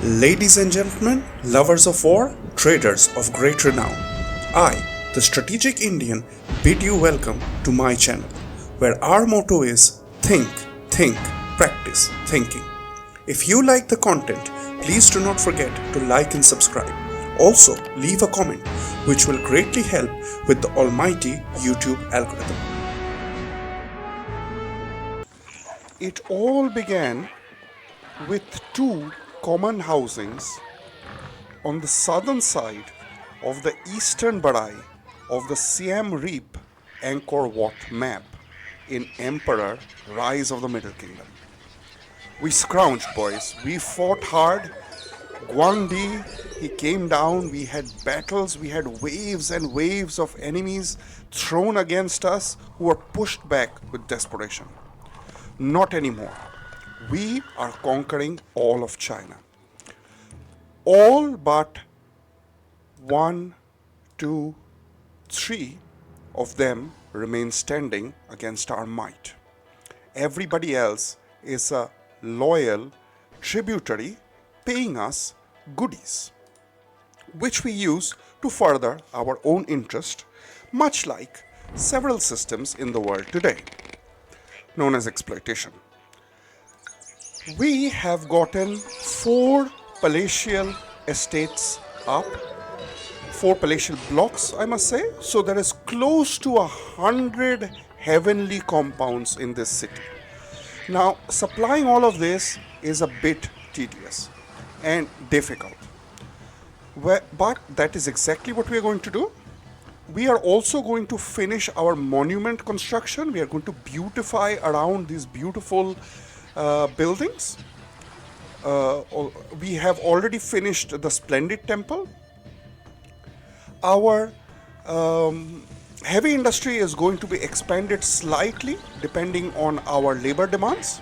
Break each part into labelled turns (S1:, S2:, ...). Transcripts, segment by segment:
S1: Ladies and gentlemen, lovers of war, traders of great renown, I, the Strategic Indian, bid you welcome to my channel, where our motto is think, practice thinking. If you like the content, please do not forget to like and subscribe. Also, leave a comment, which will greatly help with the almighty YouTube algorithm. It all began with two common housings on the southern side of the eastern Barai of the Siam Reap Angkor Wat map in Emperor Rise of the Middle Kingdom. We scrounged, boys. We fought hard. Guangdi, he came down. We had battles. We had waves and waves of enemies thrown against us who were pushed back with desperation. Not anymore. We are conquering all of China. All but 1, 2, 3 of them remain standing against our might. Everybody else is a loyal tributary paying us goodies, which we use to further our own interest, much like several systems in the world today, known as exploitation. We have gotten 4 palatial estates up, 4 palatial blocks, I must say. So there is close to 100 heavenly compounds in this city. Now, supplying all of this is a bit tedious and difficult. But that is exactly what we are going to do. We are also going to finish our monument construction. We are going to beautify around these beautiful buildings. We have already finished the splendid temple. Our heavy industry is going to be expanded slightly depending on our labor demands,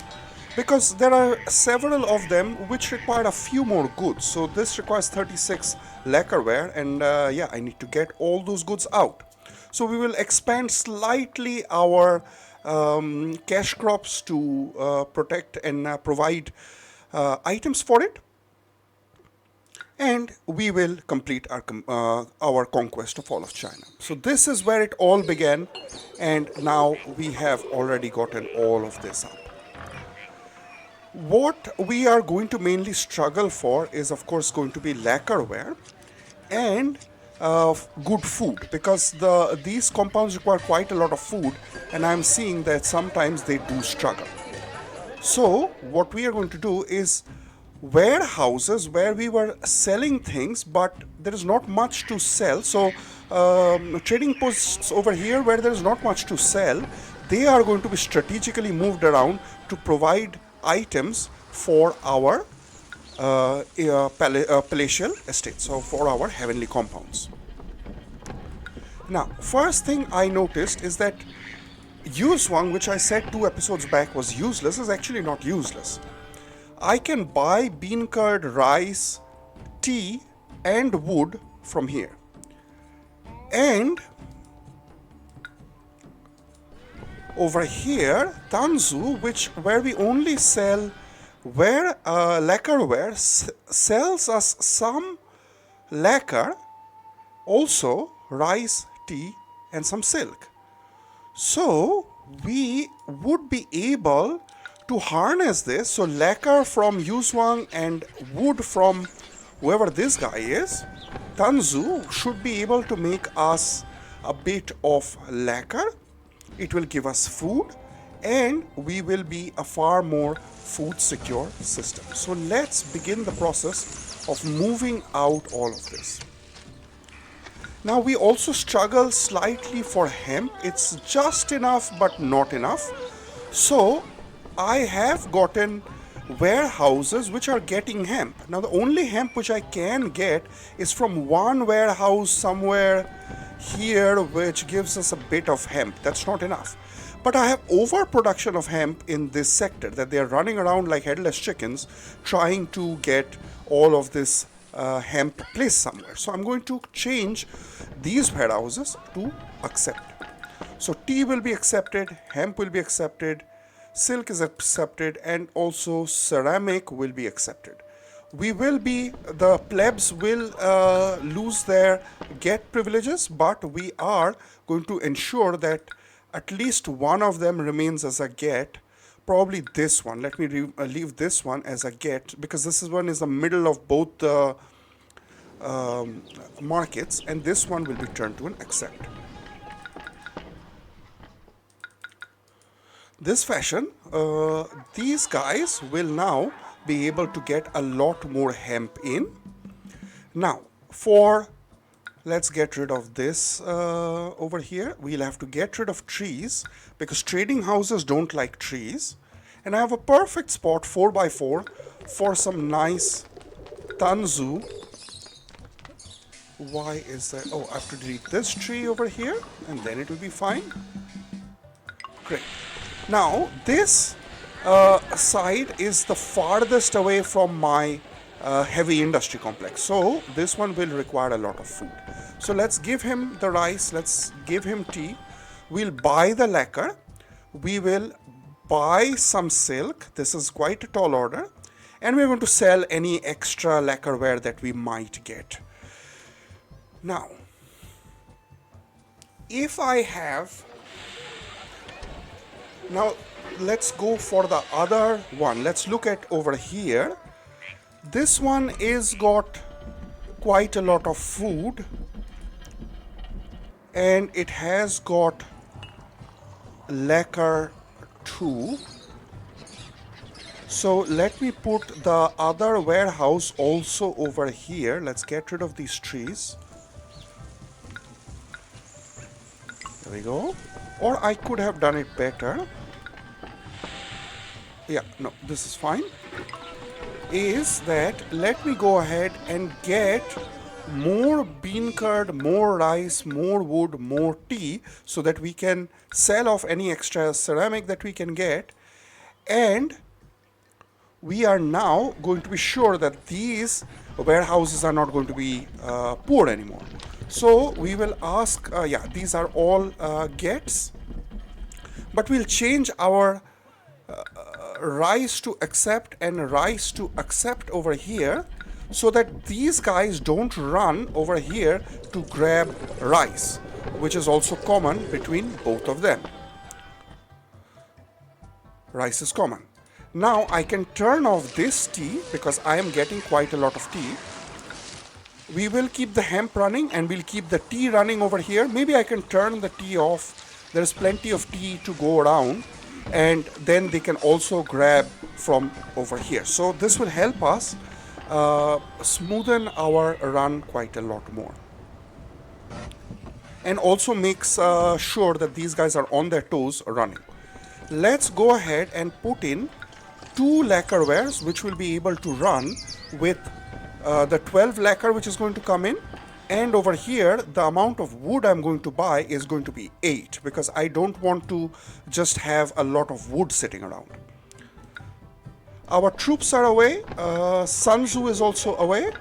S1: because there are several of them which require a few more goods. So this requires 36 lacquerware, and I need to get all those goods out. So we will expand slightly our cash crops to protect and provide items for it, and we will complete our conquest of all of China. So this is where it all began, and now we have already gotten all of this up. What we are going to mainly struggle for is, of course, going to be lacquerware and good food, because these compounds require quite a lot of food, and I'm seeing that sometimes they do struggle. So what we are going to do is warehouses where we were selling things, but there is not much to sell. So trading posts over here where there is not much to sell, they are going to be strategically moved around to provide items for our palatial estates, so for our heavenly compounds. Now, first thing I noticed is that Yuswang, which I said 2 episodes back was useless, is actually not useless. I can buy bean curd, rice, tea, and wood from here. And over here, Tanzu, where we only sell lacquerware, sells us some lacquer, also rice, tea, and some silk. So we would be able to harness this. So lacquer from Yuswang and wood from whoever this guy is, Tanzu, should be able to make us a bit of lacquer. It will give us food, and we will be a far more food secure system. So let's begin the process of moving out all of this. Now we also struggle slightly for hemp. It's just enough but not enough. So I have gotten warehouses which are getting hemp. Now the only hemp which I can get is from one warehouse somewhere here, which gives us a bit of hemp. That's not enough. But I have overproduction of hemp in this sector, that they are running around like headless chickens trying to get all of this hemp placed somewhere. So I'm going to change these warehouses to accept. So tea will be accepted, hemp will be accepted, silk is accepted, and also ceramic will be accepted. the plebs will lose their get privileges, but we are going to ensure that at least one of them remains as a get. Probably this one. Let me leave this one as a get, because this one is the middle of both the markets, and this one will be turned to an accept. This fashion, these guys will now be able to get a lot more hemp in. Now, let's get rid of this over here. We'll have to get rid of trees, because trading houses don't like trees. And I have a perfect spot, 4x4, for some nice tanzu. Why is that? Oh, I have to delete this tree over here, and then it will be fine. Great. Now, this side is the farthest away from my heavy industry complex. So, this one will require a lot of food. So, let's give him the rice. Let's give him tea. We'll buy the lacquer. We will buy some silk. This is quite a tall order. And we're going to sell any extra lacquerware that we might get. Now, if I have... Now, let's go for the other one. Let's look at over here. This one is got quite a lot of food. And it has got lacquer too. So let me put the other warehouse also over here. Let's get rid of these trees. There we go. Or I could have done it better. Yeah, no, this is fine. Is that let me go ahead and get more bean curd, more rice, more wood, more tea, so that we can sell off any extra ceramic that we can get. And we are now going to be sure that these warehouses are not going to be poor anymore. So we will ask, yeah, these are all gets, but we'll change our rice to accept and rice to accept over here, so that these guys don't run over here to grab rice, which is also common between both of them. Rice is common. Now I can turn off this tea because I am getting quite a lot of tea. We will keep the hemp running and we'll keep the tea running over here. Maybe I can turn the tea off. There's plenty of tea to go around, and then they can also grab from over here. So this will help us smoothen our run quite a lot more, and also makes sure that these guys are on their toes running. Let's go ahead and put in 2 lacquerwares, which will be able to run with the 12 lacquer which is going to come in. And over here, the amount of wood I'm going to buy is going to be 8, because I don't want to just have a lot of wood sitting around. Our troops are away. Sun Tzu is also away.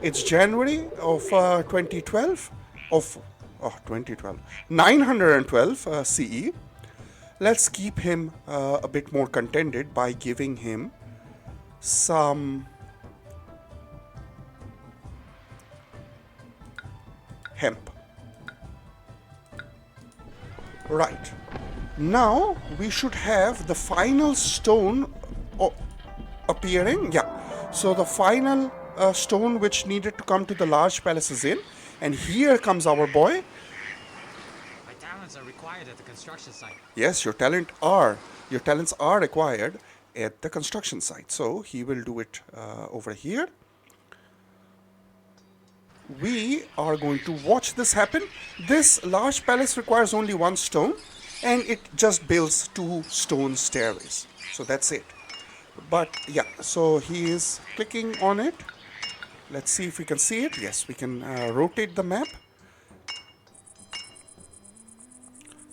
S1: It's January of 2012, 912 CE. Let's keep him a bit more contented by giving him some hemp. Right. Now we should have the final stone appearing. Yeah. So the final stone which needed to come to the large palace is in. And here comes our boy.
S2: My talents are required at the construction site.
S1: Yes, your talents are required at the construction site. So he will do it over here. We are going to watch this happen. This large palace requires only 1 stone, and it just builds 2 stone stairways. So that's it. But yeah, so he is clicking on it. Let's see if we can see it. Yes, we can rotate the map.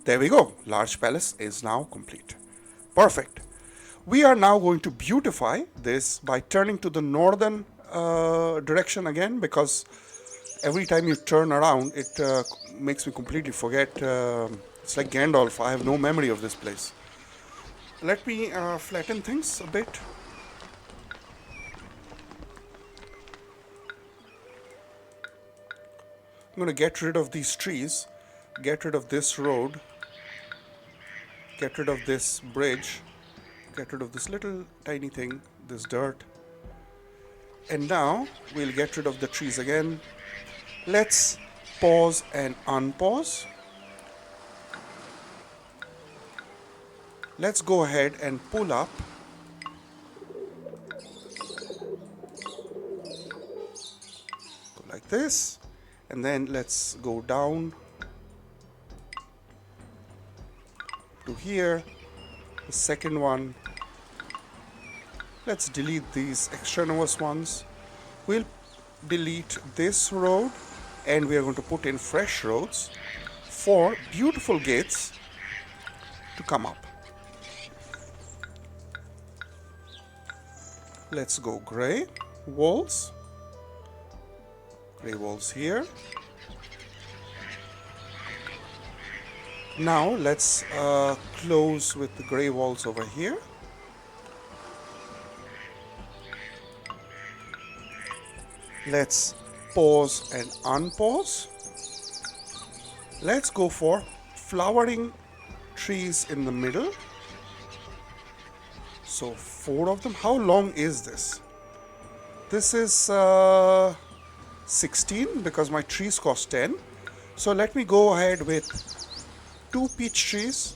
S1: There we go. Large palace is now complete. Perfect. We are now going to beautify this by turning to the northern direction again, because every time you turn around, it makes me completely forget. It's like Gandalf. I have no memory of this place. Let me flatten things a bit. I'm going to get rid of these trees, get rid of this road, get rid of this bridge, get rid of this little tiny thing, this dirt. And now we'll get rid of the trees again. Let's pause and unpause. Let's go ahead and pull up. Go like this. And then let's go down to here. The second one. Let's delete these extraneous ones. We'll delete this road and we are going to put in fresh roads for beautiful gates to come up. Let's go gray walls. Gray walls here. Now let's close with the gray walls over here. Let's pause and unpause. Let's go for flowering trees in the middle. So 4 of them. How long is this? This is 16 because my trees cost 10. So let me go ahead with 2 peach trees.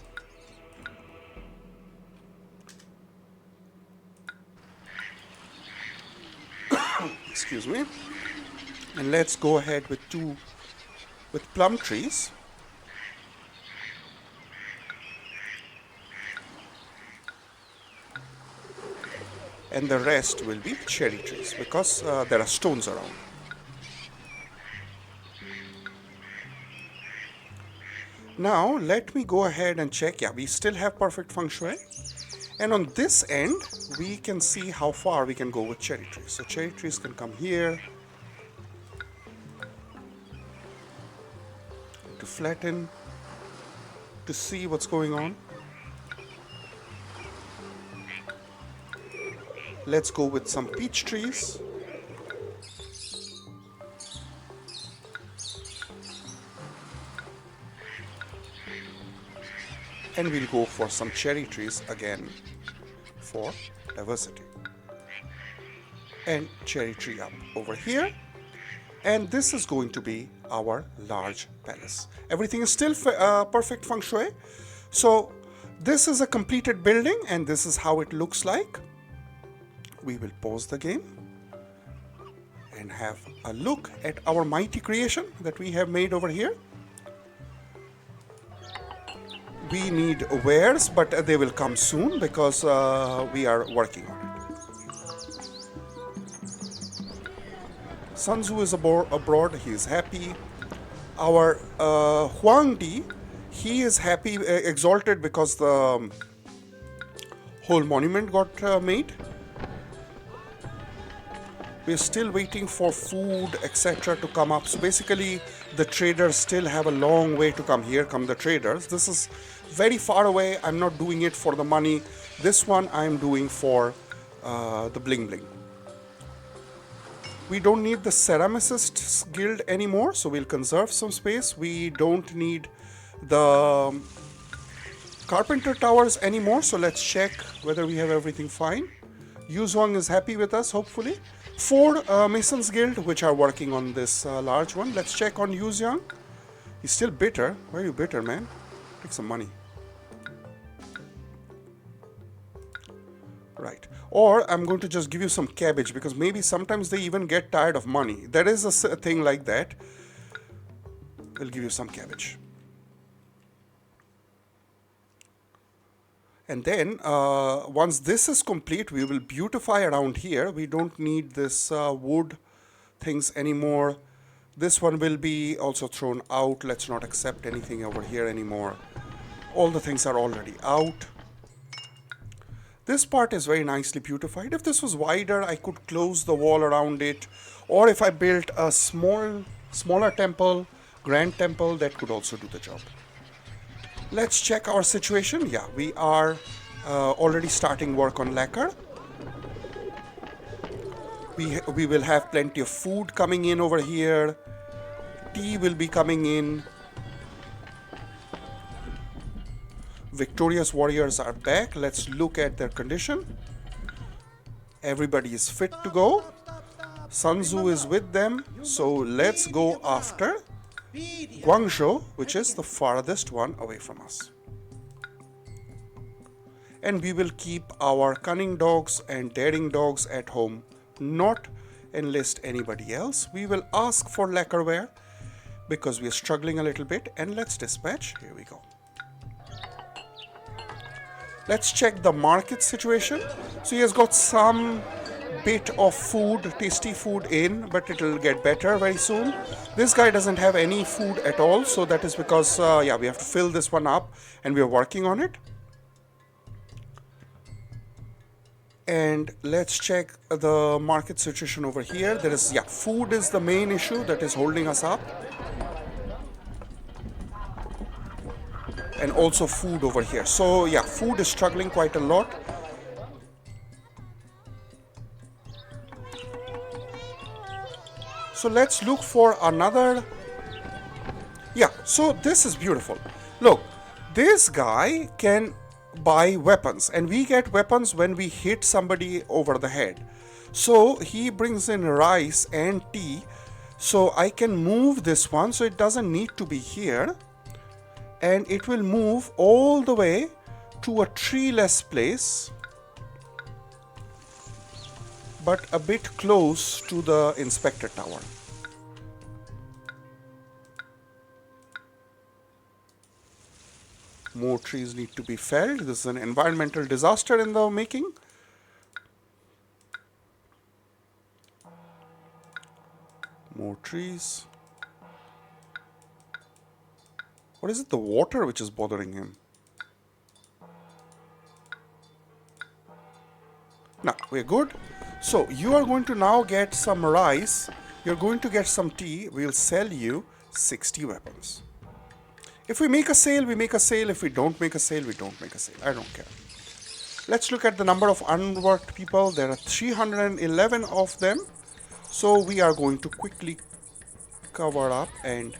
S1: Excuse me. And let's go ahead with 2 plum trees. And the rest will be cherry trees because there are stones around. Now let me go ahead and check. Yeah, we still have perfect feng shui. And on this end, we can see how far we can go with cherry trees. So cherry trees can come here to flatten, to see what's going on. Let's go with some peach trees. And we'll go for some cherry trees again for diversity. And cherry tree up over here. And this is going to be our large palace. Everything is still perfect feng shui. So this is a completed building and this is how it looks like. We will pause the game and have a look at our mighty creation that we have made over here. We need wares, but they will come soon because we are working on it. Sun Tzu is abroad, he is happy. Our Huangdi, he is happy, exalted because the whole monument got made. We're still waiting for food, etc. to come up. So basically, the traders still have a long way to come. Here come the traders. This is very far away. I'm not doing it for the money. This one I'm doing for the bling bling. We don't need the ceramicists guild anymore, so we'll conserve some space. We don't need the carpenter towers anymore, so let's check whether we have everything fine. Yuzhuang is happy with us, hopefully. 4 Masons Guild, which are working on this large one. Let's check on Yuzhuang. He's still bitter. Why are you bitter, man? Take some money. Right. Or I'm going to just give you some cabbage because maybe sometimes they even get tired of money. There is a thing like that. We'll give you some cabbage. And then once this is complete, we will beautify around here. We don't need this wood things anymore. This one will be also thrown out. Let's not accept anything over here anymore. All the things are already out. This part is very nicely beautified. If this was wider, I could close the wall around it. Or if I built a smaller temple, grand temple, that could also do the job. Let's check our situation. Yeah, we are already starting work on lacquer. We will have plenty of food coming in over here. tea will be coming in. Victorious warriors are back. Let's look at their condition. Everybody is fit to go. Sun Tzu is with them. So let's go after Guangzhou, which is the farthest one away from us. And we will keep our cunning dogs and daring dogs at home, not enlist anybody else. We will ask for lacquerware because we are struggling a little bit, and let's dispatch. Here we go. Let's check the market situation. So he has got some bit of food, tasty food in, but it will get better very soon. This guy doesn't have any food at all, so that is because we have to fill this one up, and we are working on it. And let's check the market situation over here. There is, food is the main issue that is holding us up. And also food over here. So food is struggling quite a lot. So let's look for another. So this is beautiful. Look, this guy can buy weapons, and we get weapons when we hit somebody over the head. So he brings in rice and tea. So I can move this one, so it doesn't need to be here. And it will move all the way to a treeless place, but a bit close to the inspector tower. More trees need to be felled. This is an environmental disaster in the making. More trees. What is it? The water which is bothering him? Now, we're good. So, you are going to now get some rice. You're going to get some tea. We'll sell you 60 weapons. If we make a sale, we make a sale. If we don't make a sale, we don't make a sale. I don't care. Let's look at the number of unworked people. There are 311 of them. So, we are going to quickly cover up and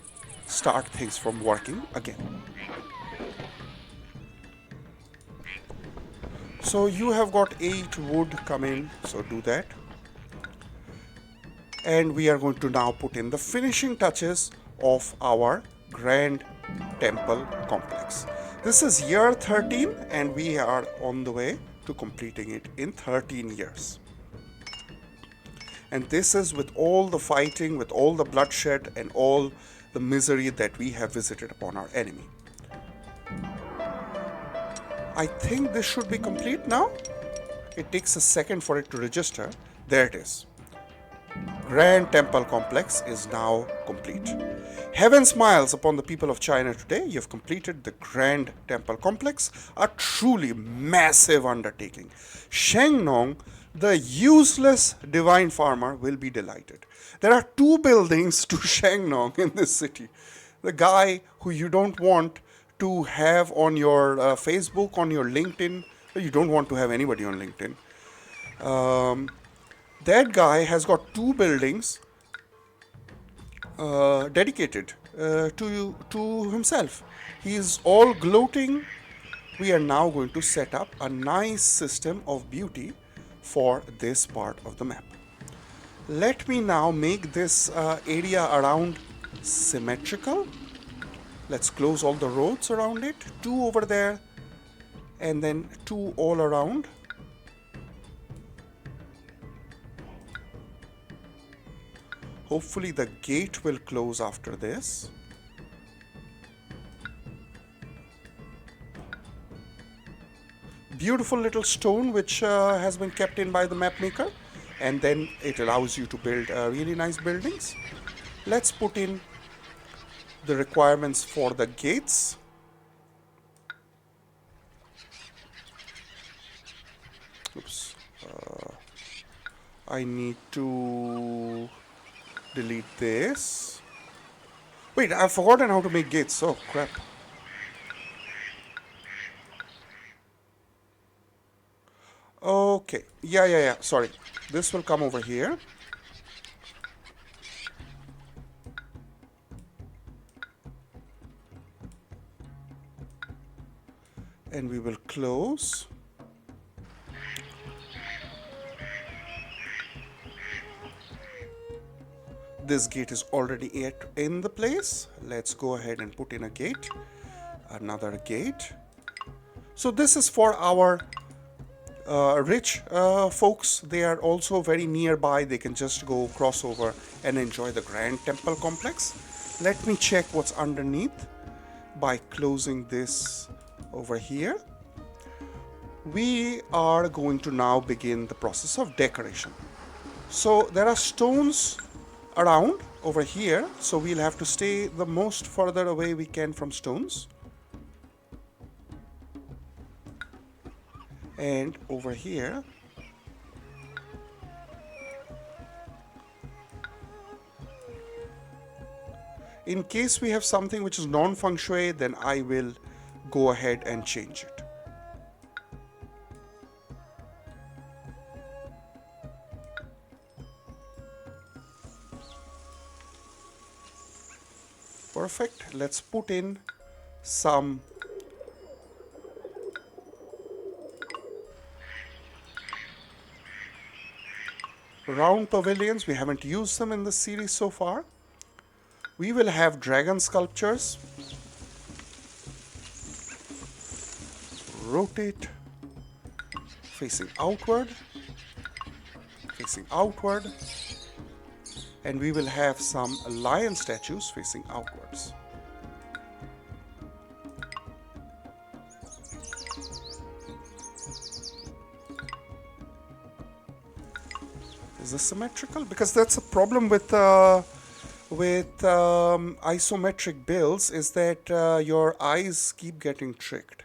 S1: start things from working again. So you have got 8 wood coming, so do that. And we are going to now put in the finishing touches of our grand temple complex. This is year 13, and we are on the way to completing it in 13 years. And this is with all the fighting, with all the bloodshed and all the misery that we have visited upon our enemy. I think this should be complete now. It takes a second for it to register. There it is. Grand Temple Complex is now complete. Heaven smiles upon the people of China today. You have completed the Grand Temple Complex, a truly massive undertaking. Shengnong, the useless divine farmer, will be delighted. There are 2 buildings to Shengnong in this city. The guy who you don't want to have on your Facebook, on your LinkedIn. You don't want to have anybody on LinkedIn. That guy has got 2 buildings dedicated to himself. He is all gloating. We are now going to set up a nice system of beauty for this part of the map. Let me now make this area around symmetrical. Let's close all the roads around it. 2 over there, and then 2 all around. Hopefully the gate will close after this. Beautiful little stone which has been kept in by the map maker, and then it allows you to build really nice buildings. Let's put in the requirements for the gates. Oops. I need to delete this. Wait, I've forgotten how to make gates. Oh, crap. Okay. Yeah. Sorry. This will come over here. And we will close. This gate is already in the place. Let's go ahead and put in a gate. Another gate. So this is for our rich folks. They are also very nearby. They can just go cross over and enjoy the grand temple complex. Let me check what's underneath by closing this over here. We are going to now begin the process of decoration. So there are stones around over here, so we'll have to stay the most further away we can from stones. And over here, in case we have something which is non-feng shui, then I will go ahead and change it. Perfect. Let's put in some round pavilions. We haven't used them in this series so far. We will have dragon sculptures. Rotate, facing outward, and we will have some lion statues facing outwards. Is this symmetrical? Because that's a problem with isometric builds, is that your eyes keep getting tricked.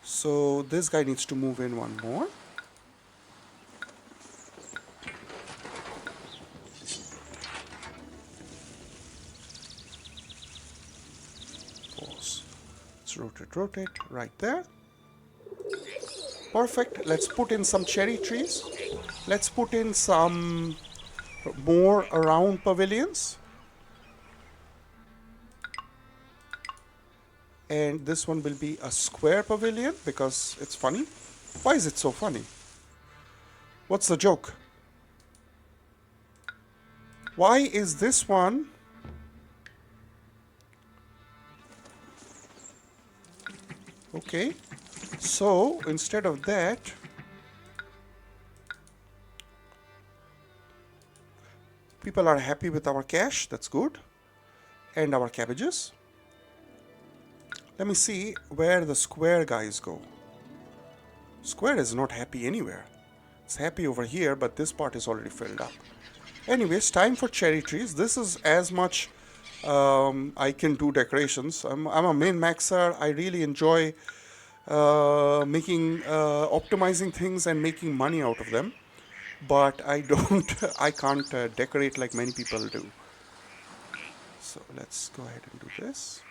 S1: So this guy needs to move in one more. Pause. Let's rotate right there. Perfect. Let's put in some cherry trees. Let's put in some more round pavilions. And this one will be a square pavilion because it's funny. Why is it so funny? What's the joke? Why is this one okay? So instead of that, people are happy with our cash. That's good. And our cabbages. Let me see where the square guys go. Square is not happy anywhere. It's happy over here, but this part is already filled up. Anyways, time for cherry trees. This is as much I can do decorations. I'm a min-maxer. I really enjoy optimizing things and making money out of them. But I can't decorate like many people do. So let's go ahead and do this.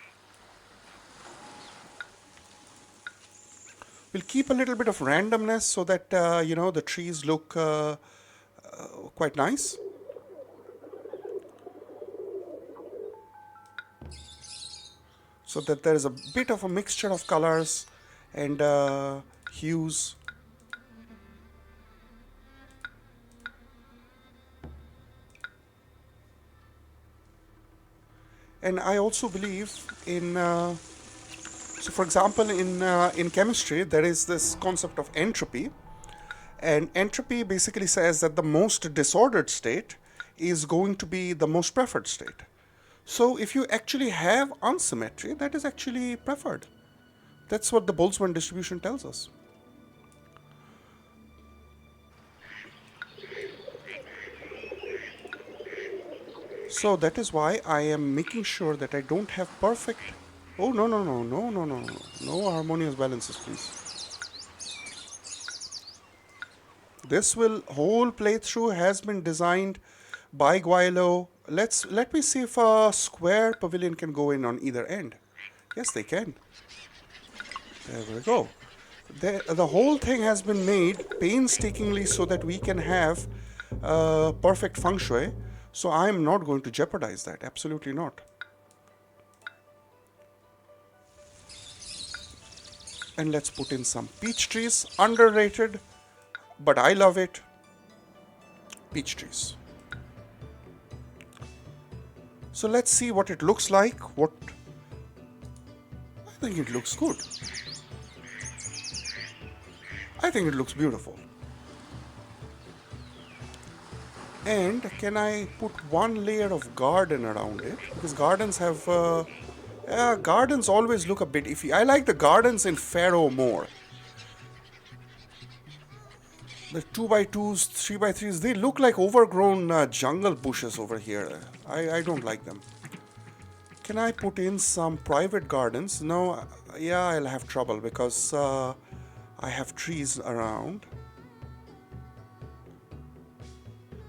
S1: We'll keep a little bit of randomness so that, the trees look quite nice. So that there is a bit of a mixture of colors and hues. And I also believe in... So for example, in chemistry, there is this concept of entropy. And entropy basically says that the most disordered state is going to be the most preferred state. So if you actually have unsymmetry, that is actually preferred. That's what the Boltzmann distribution tells us. So that is why I am making sure that I don't have perfect... Oh, no. No harmonious balances, please. This whole playthrough has been designed by Guaylo. Let me see if a square pavilion can go in on either end. Yes, they can. There we go. The whole thing has been made painstakingly so that we can have perfect feng shui. So I am not going to jeopardize that. Absolutely not. And let's put in some peach trees. Underrated, but I love it. Peach trees. So let's see what it looks like. I think it looks good. I think it looks beautiful. And can I put one layer of garden around it? Because gardens have... gardens always look a bit iffy. I like the gardens in Pharaoh more. The 2x2s, 3x3s, they look like overgrown jungle bushes over here. I don't like them. Can I put in some private gardens? No, yeah, I'll have trouble because I have trees around.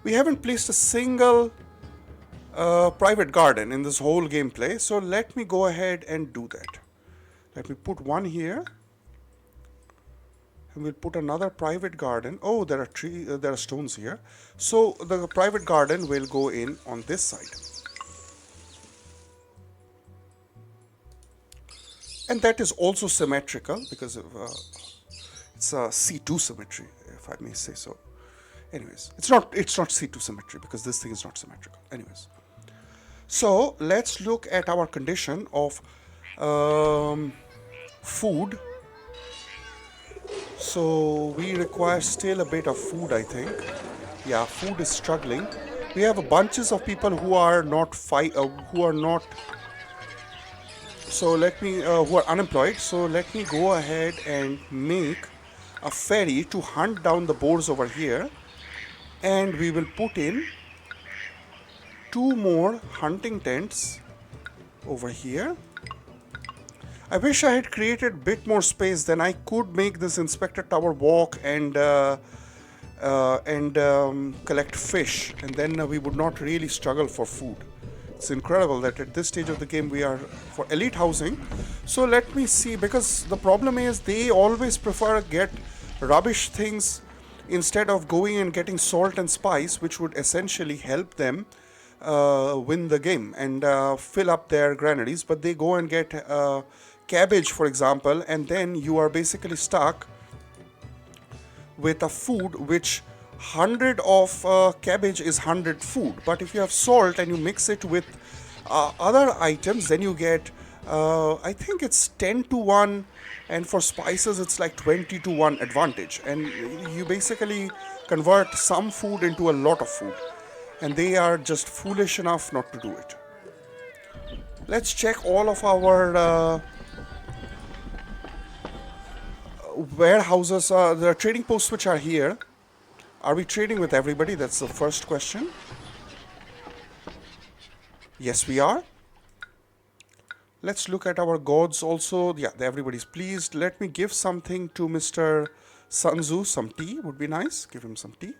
S1: We haven't placed a single private garden in this whole gameplay, so let me go ahead and do that. Let me put one here. And we'll put another private garden. Oh, there are stones here. So the private garden will go in on this side. And that is also symmetrical because of, it's a C2 symmetry, if I may say so. Anyways, it's not C2 symmetry because this thing is not symmetrical. Anyways, so let's look at our condition of food. So we require still a bit of food, I think. Yeah, food is struggling. We have bunches of people who are not who are unemployed. So let me go ahead and make a ferry to hunt down the boars over here, and we will put in 2 more hunting tents over here. I wish I had created a bit more space, then I could make this inspector tower walk and collect fish, and then we would not really struggle for food. It's incredible that at this stage of the game we are for elite housing. So let me see, because the problem is they always prefer get rubbish things instead of going and getting salt and spice, which would essentially help them win the game and fill up their granaries. But they go and get cabbage, for example, and then you are basically stuck with a food which 100 of cabbage is 100 food. But if you have salt and you mix it with other items, then you get I think it's 10-1, and for spices it's like 20-1 advantage, and you basically convert some food into a lot of food, and they are just foolish enough not to do it. Let's check all of our warehouses, the trading posts which are here. Are we trading with everybody? That's the first question. Yes, we are. Let's look at our gods also. Yeah, everybody's pleased. Let me give something to Mr. Sanzu. Some tea would be nice. Give him some tea.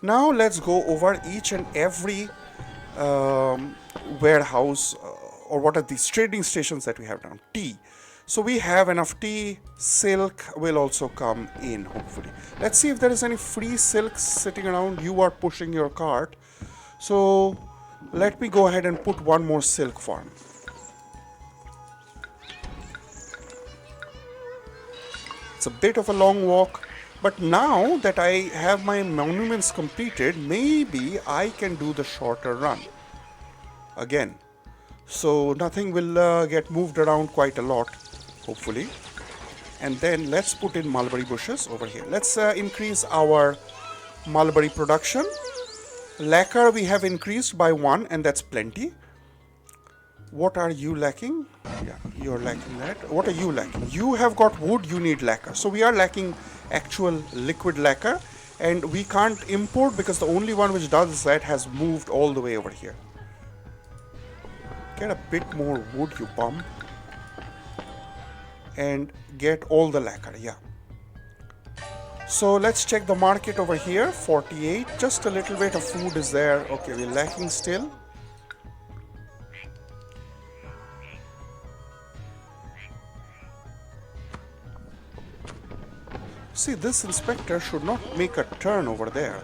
S1: Now let's go over each and every warehouse or what are these trading stations that we have down. Tea. So we have enough tea. Silk will also come in, hopefully. Let's see if there is any free silks sitting around. You are pushing your cart. So let me go ahead and put one more silk farm. It's a bit of a long walk, but now that I have my monuments completed, maybe I can do the shorter run again. So nothing will get moved around quite a lot, hopefully. And then let's put in mulberry bushes over here. Let's increase our mulberry production. Lacquer we have increased by 1, and that's plenty. What are you lacking? Yeah, you're lacking that. What are you lacking? You have got wood, you need lacquer. So we are lacking actual liquid lacquer, and we can't import because the only one which does that has moved all the way over here. Get a bit more wood, you bum. And get all the lacquer, yeah. So let's check the market over here. 48, just a little bit of food is there. Okay, we're lacking still. See, this inspector should not make a turn over there.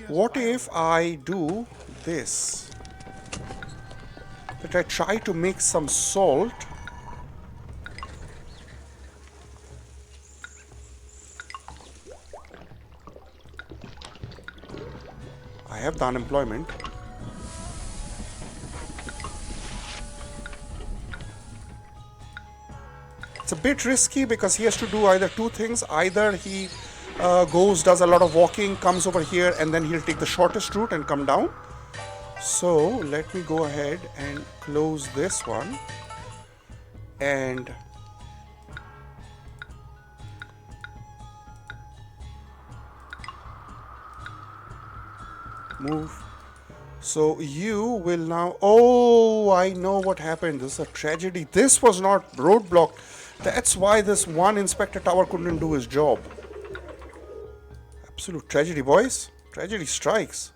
S1: What if I do this? That I try to make some salt I have the unemployment. It's a bit risky because he has to do either two things. Either he does a lot of walking, comes over here, and then he'll take the shortest route and come down. So let me go ahead and close this one. And move. So you will now... Oh, I know what happened. This is a tragedy. This was not roadblocked. That's why this one inspector tower couldn't do his job. Absolute tragedy, boys. Tragedy strikes.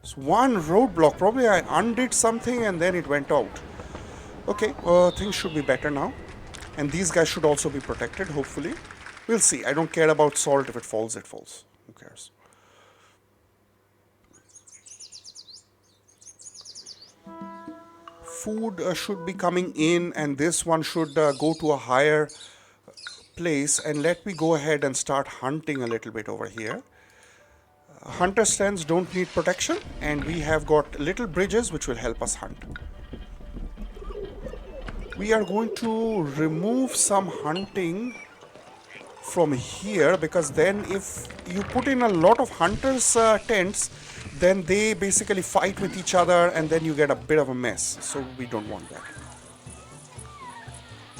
S1: It's one roadblock. Probably I undid something and then it went out. Okay, things should be better now. And these guys should also be protected, hopefully. We'll see. I don't care about salt. If it falls, it falls. Who cares? Food should be coming in, and this one should go to a higher place. And let me go ahead and start hunting a little bit over here. Hunter stands don't need protection, and we have got little bridges which will help us hunt. We are going to remove some hunting from here, because then if you put in a lot of hunters' tents, then they basically fight with each other and then you get a bit of a mess. So we don't want that.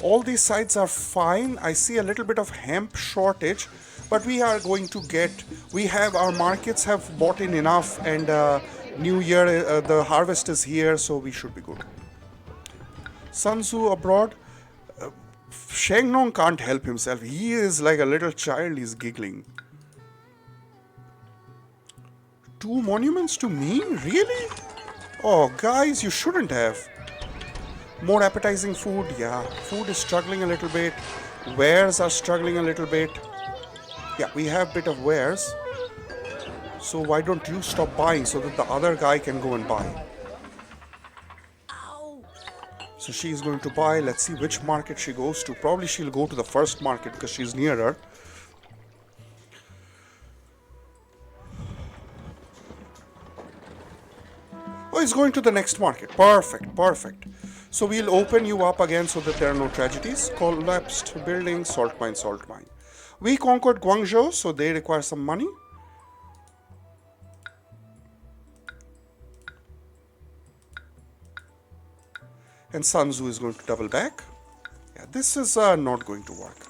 S1: All these sides are fine. I see a little bit of hemp shortage, but we are going to get... our markets have bought in enough, and New Year, the harvest is here, so we should be good. Sun Tzu abroad. Sheng Nong can't help himself. He is like a little child. He's giggling. 2 monuments to me? Really? Oh, guys, you shouldn't have. More appetizing food. Yeah, food is struggling a little bit. Wares are struggling a little bit. Yeah, we have a bit of wares. So why don't you stop buying so that the other guy can go and buy? So she's going to buy. Let's see which market she goes to. Probably she'll go to the first market because she's nearer. Oh, he's going to the next market. Perfect, perfect. So we'll open you up again so that there are no tragedies. Collapsed building, salt mine, salt mine. We conquered Guangzhou, so they require some money. And Sun Tzu is going to double back. Yeah, this is not going to work.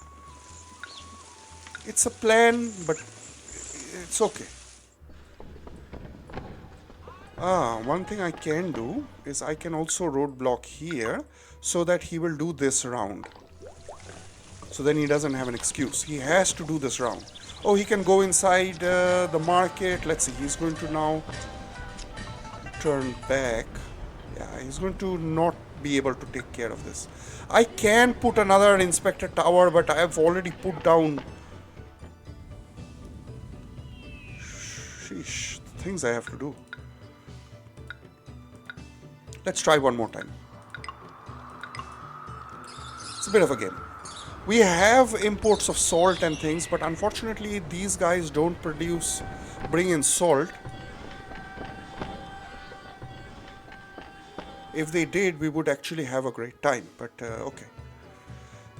S1: It's a plan, but it's okay. One thing I can do is I can also roadblock here so that he will do this round. So then he doesn't have an excuse. He has to do this round. Oh, he can go inside the market. Let's see. He's going to now turn back. Yeah, he's going to not be able to take care of this. I can put another inspector tower, but I have already put down... Sheesh, the things I have to do. Let's try one more time. It's a bit of a game. We have imports of salt and things, but unfortunately these guys don't bring in salt. If they did, we would actually have a great time, but okay.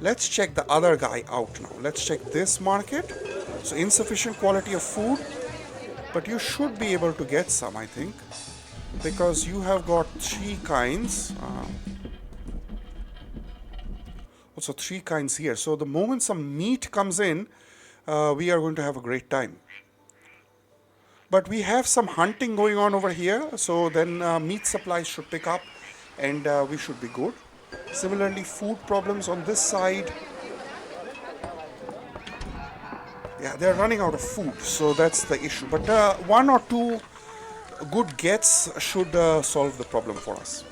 S1: Let's check the other guy out now. Let's check this market. So insufficient quality of food, but you should be able to get some, I think, because you have got 3 kinds. Also 3 kinds here. So the moment some meat comes in, we are going to have a great time. But we have some hunting going on over here, so then meat supplies should pick up and we should be good. Similarly, food problems on this side. Yeah, they're running out of food, so that's the issue. But 1 or 2 good gets should solve the problem for us.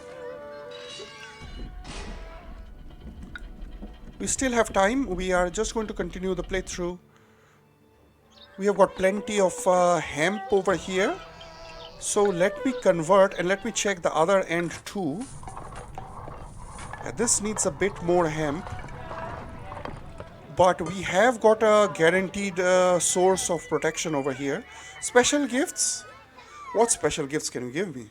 S1: We still have time. We are just going to continue the playthrough. We have got plenty of hemp over here. So let me convert and let me check the other end too. Yeah, this needs a bit more hemp. But we have got a guaranteed source of protection over here. Special gifts. What special gifts can you give me?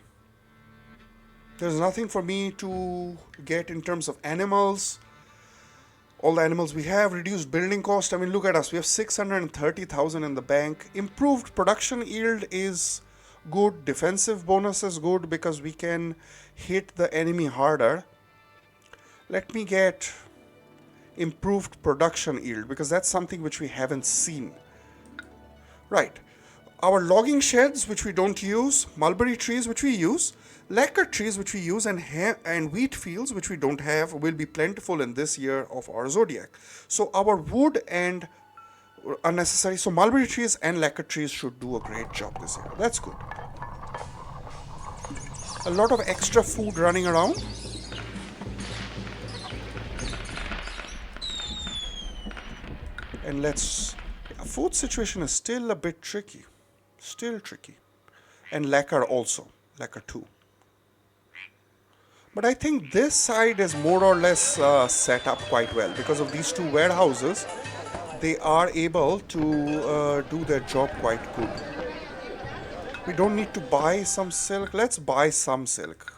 S1: There's nothing for me to get in terms of animals. All the animals we have, reduced building cost. I mean, look at us. We have 630,000 in the bank. Improved production yield is good. Defensive bonus is good because we can hit the enemy harder. Let me get improved production yield because that's something which we haven't seen. Right. Our logging sheds, which we don't use, mulberry trees, which we use, lacquer trees, which we use, and wheat fields, which we don't have, will be plentiful in this year of our zodiac. So our wood and unnecessary, so mulberry trees and lacquer trees should do a great job this year. That's good. A lot of extra food running around. And food situation is still a bit tricky. Still tricky. And lacquer also. Lacquer too. But I think this side is more or less set up quite well. Because of these two warehouses, they are able to do their job quite good. We don't need to buy some silk. Let's buy some silk.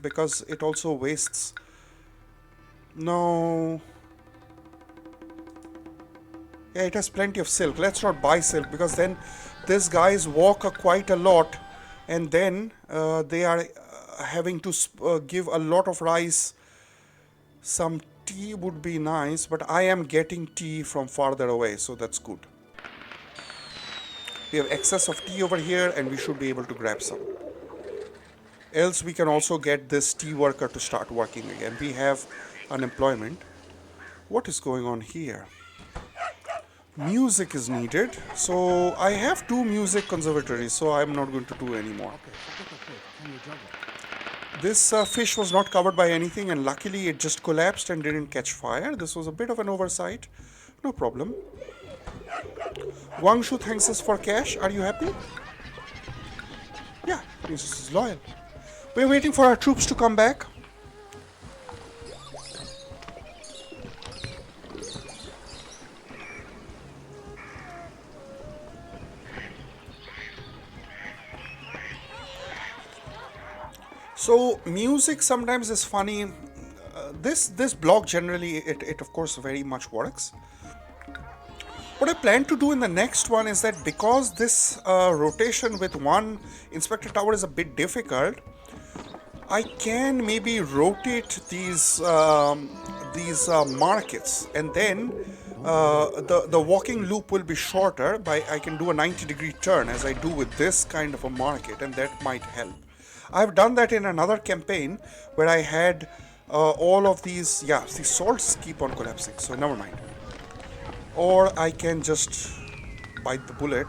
S1: Because it also wastes. No. Yeah, it has plenty of silk. Let's not buy silk because then these guys walk quite a lot and then they are having to give a lot of rice. Some tea would be nice, but I am getting tea from farther away, so that's good. We have excess of tea over here and we should be able to grab some. Else we can also get this tea worker to start working again. We have unemployment. What is going on here? Music is needed, so I have 2 music conservatories, so I'm not going to do anymore. This fish was not covered by anything and luckily it just collapsed and didn't catch fire. This was a bit of an oversight. No problem. Guangzhou thanks us for cash. Are you happy? Yeah, this is loyal. We're waiting for our troops to come back. So music sometimes is funny. This block generally it of course very much works. What I plan to do in the next one is that because this rotation with one inspector tower is a bit difficult, I can maybe rotate these markets and then the walking loop will be shorter. I can do a 90-degree turn as I do with this kind of a market, and that might help. I've done that in another campaign where I had all of these. Yeah, the salts keep on collapsing, so never mind. Or I can just bite the bullet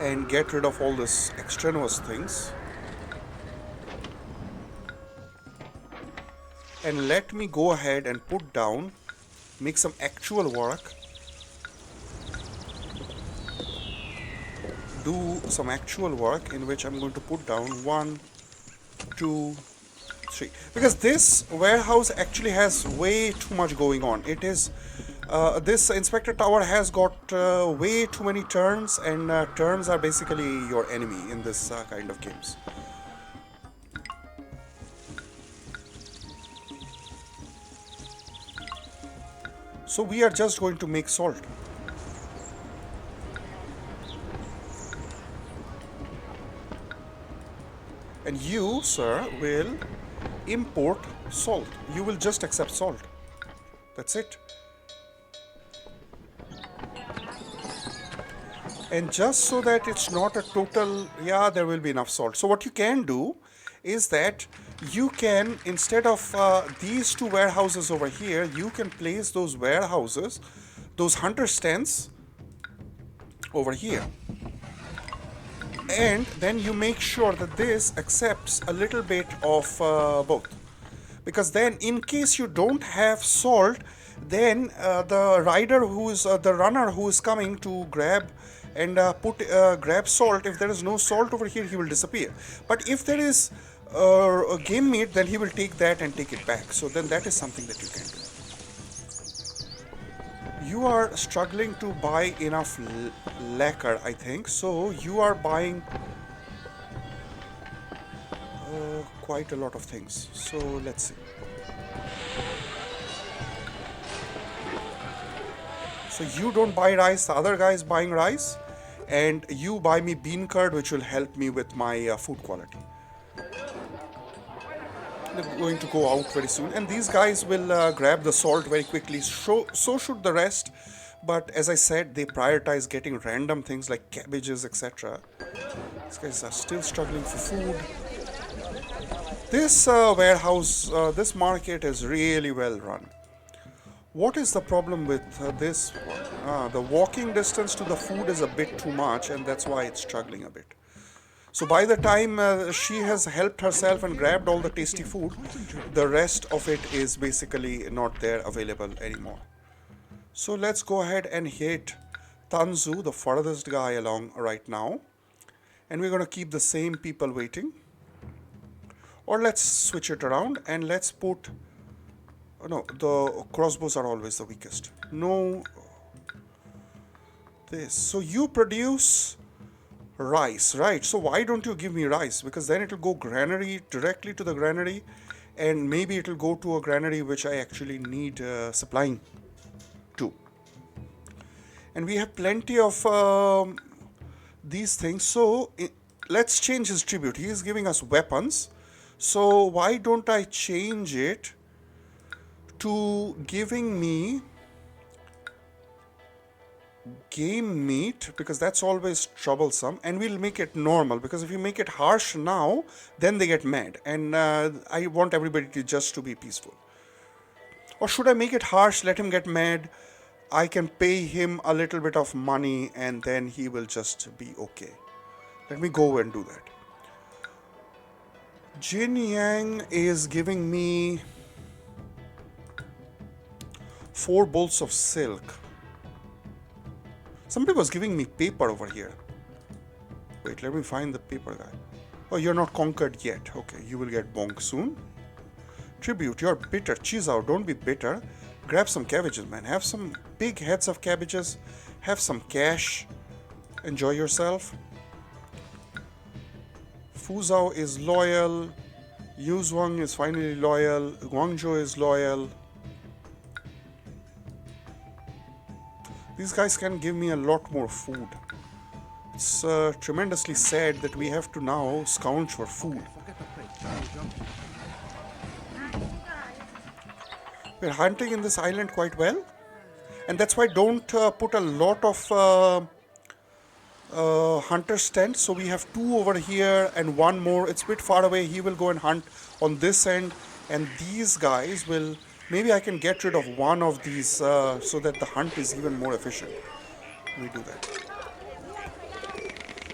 S1: and get rid of all this extraneous things. And let me go ahead and put down, make some actual work. Do some actual work in which I'm going to put down 1, 2, 3. Because this warehouse actually has way too much going on. It is, this inspector tower has got way too many turns, and turns are basically your enemy in this kind of games. So we are just going to make salt. And you, sir, will import salt. You will just accept salt. That's it. And just so that it's not a total, yeah, there will be enough salt. So what you can do is that you can, instead of these 2 warehouses over here, you can place those warehouses, those hunter stands over here. And then you make sure that this accepts a little bit of both. Because then in case you don't have salt, then the rider who is, the runner who is coming to grab and grab salt, if there is no salt over here, he will disappear. But if there is a game meat, then he will take that and take it back. So then that is something that you can do. You are struggling to buy enough lacquer, I think. So you are buying quite a lot of things. So let's see. So you don't buy rice, the other guy is buying rice, and you buy me bean curd, which will help me with my food quality. They're going to go out very soon, and these guys will grab the salt very quickly. So should the rest. But as I said, they prioritize getting random things like cabbages, etc. These guys are still struggling for food. This warehouse, this market is really well run. What is the problem with this one? The walking distance to the food is a bit too much, and that's why it's struggling a bit. So by the time she has helped herself and grabbed all the tasty food, the rest of it is basically not there available anymore. So let's go ahead and hit Tanzu, the furthest guy along right now. And we're going to keep the same people waiting. Or let's switch it around and let's put... No, the crossbows are always the weakest. No, this. So you produce rice, right? So why don't you give me rice? Because then it'll go granary, directly to the granary, and maybe it'll go to a granary which I actually need supplying to. And we have plenty of these things. So let's change his tribute. He is giving us weapons. So why don't I change it to giving me game meat, because that's always troublesome, and we'll make it normal, because if you make it harsh now, then they get mad, and I want everybody to just to be peaceful. Or should I make it harsh, let him get mad, I can pay him a little bit of money and then he will just be okay. Let me go and do that. Jin Yang is giving me 4 bolts of silk. Somebody was giving me paper over here. Wait, let me find the paper guy. Oh, you're not conquered yet. Okay, you will get bonk soon. Tribute, you're bitter. Cheese out, don't be bitter. Grab some cabbages, man. Have some big heads of cabbages. Have some cash. Enjoy yourself. Fuzhou is loyal. Yuzhuang is finally loyal. Guangzhou is loyal. These guys can give me a lot more food. It's tremendously sad that we have to now scrounge for food. We're hunting in this island quite well. And that's why don't put a lot of hunter's tents. So we have 2 over here and 1 more. It's a bit far away. He will go and hunt on this end. And these guys will... Maybe I can get rid of 1 of these so that the hunt is even more efficient. Let me do that.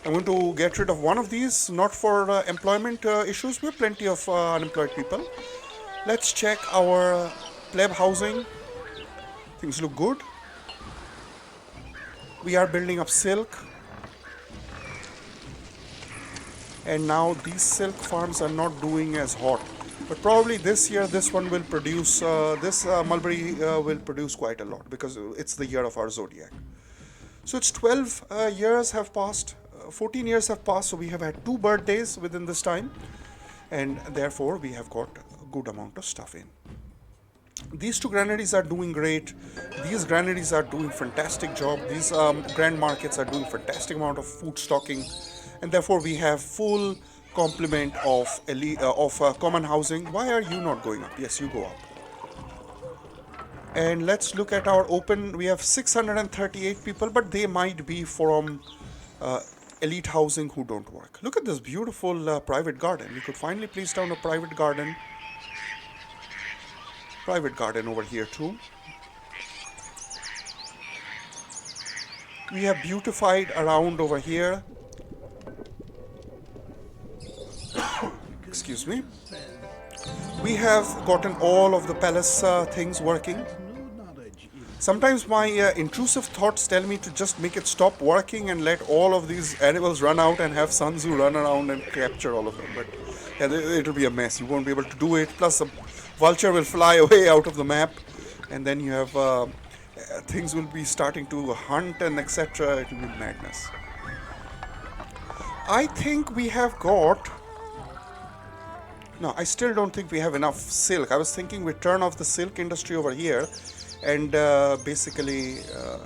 S1: I'm going to get rid of 1 of these, not for employment issues. We have plenty of unemployed people. Let's check our pleb housing. Things look good. We are building up silk. And now these silk farms are not doing as hot. But probably this year, this one will produce, this mulberry will produce quite a lot because it's the year of our zodiac. So it's 12 years have passed, 14 years have passed, so we have had 2 birthdays within this time. And therefore, we have got a good amount of stuff in. These 2 granaries are doing great. These granaries are doing fantastic job. These grand markets are doing fantastic amount of food stocking. And therefore, we have full complement of common housing. Why are you not going up? Yes, you go up. And let's look at our open. We have 638 people, but they might be from elite housing who don't work. Look at this beautiful private garden. We could finally place down a private garden. Private garden over here too. We have beautified around over here. Excuse me. We have gotten all of the palace things working. Sometimes my intrusive thoughts tell me to just make it stop working and let all of these animals run out and have Sun Tzu run around and capture all of them. But yeah, it'll be a mess. You won't be able to do it. Plus, the vulture will fly away out of the map. And then you have things will be starting to hunt and etc. It will be madness. I think we have got. No, I still don't think we have enough silk. I was thinking we turn off the silk industry over here and basically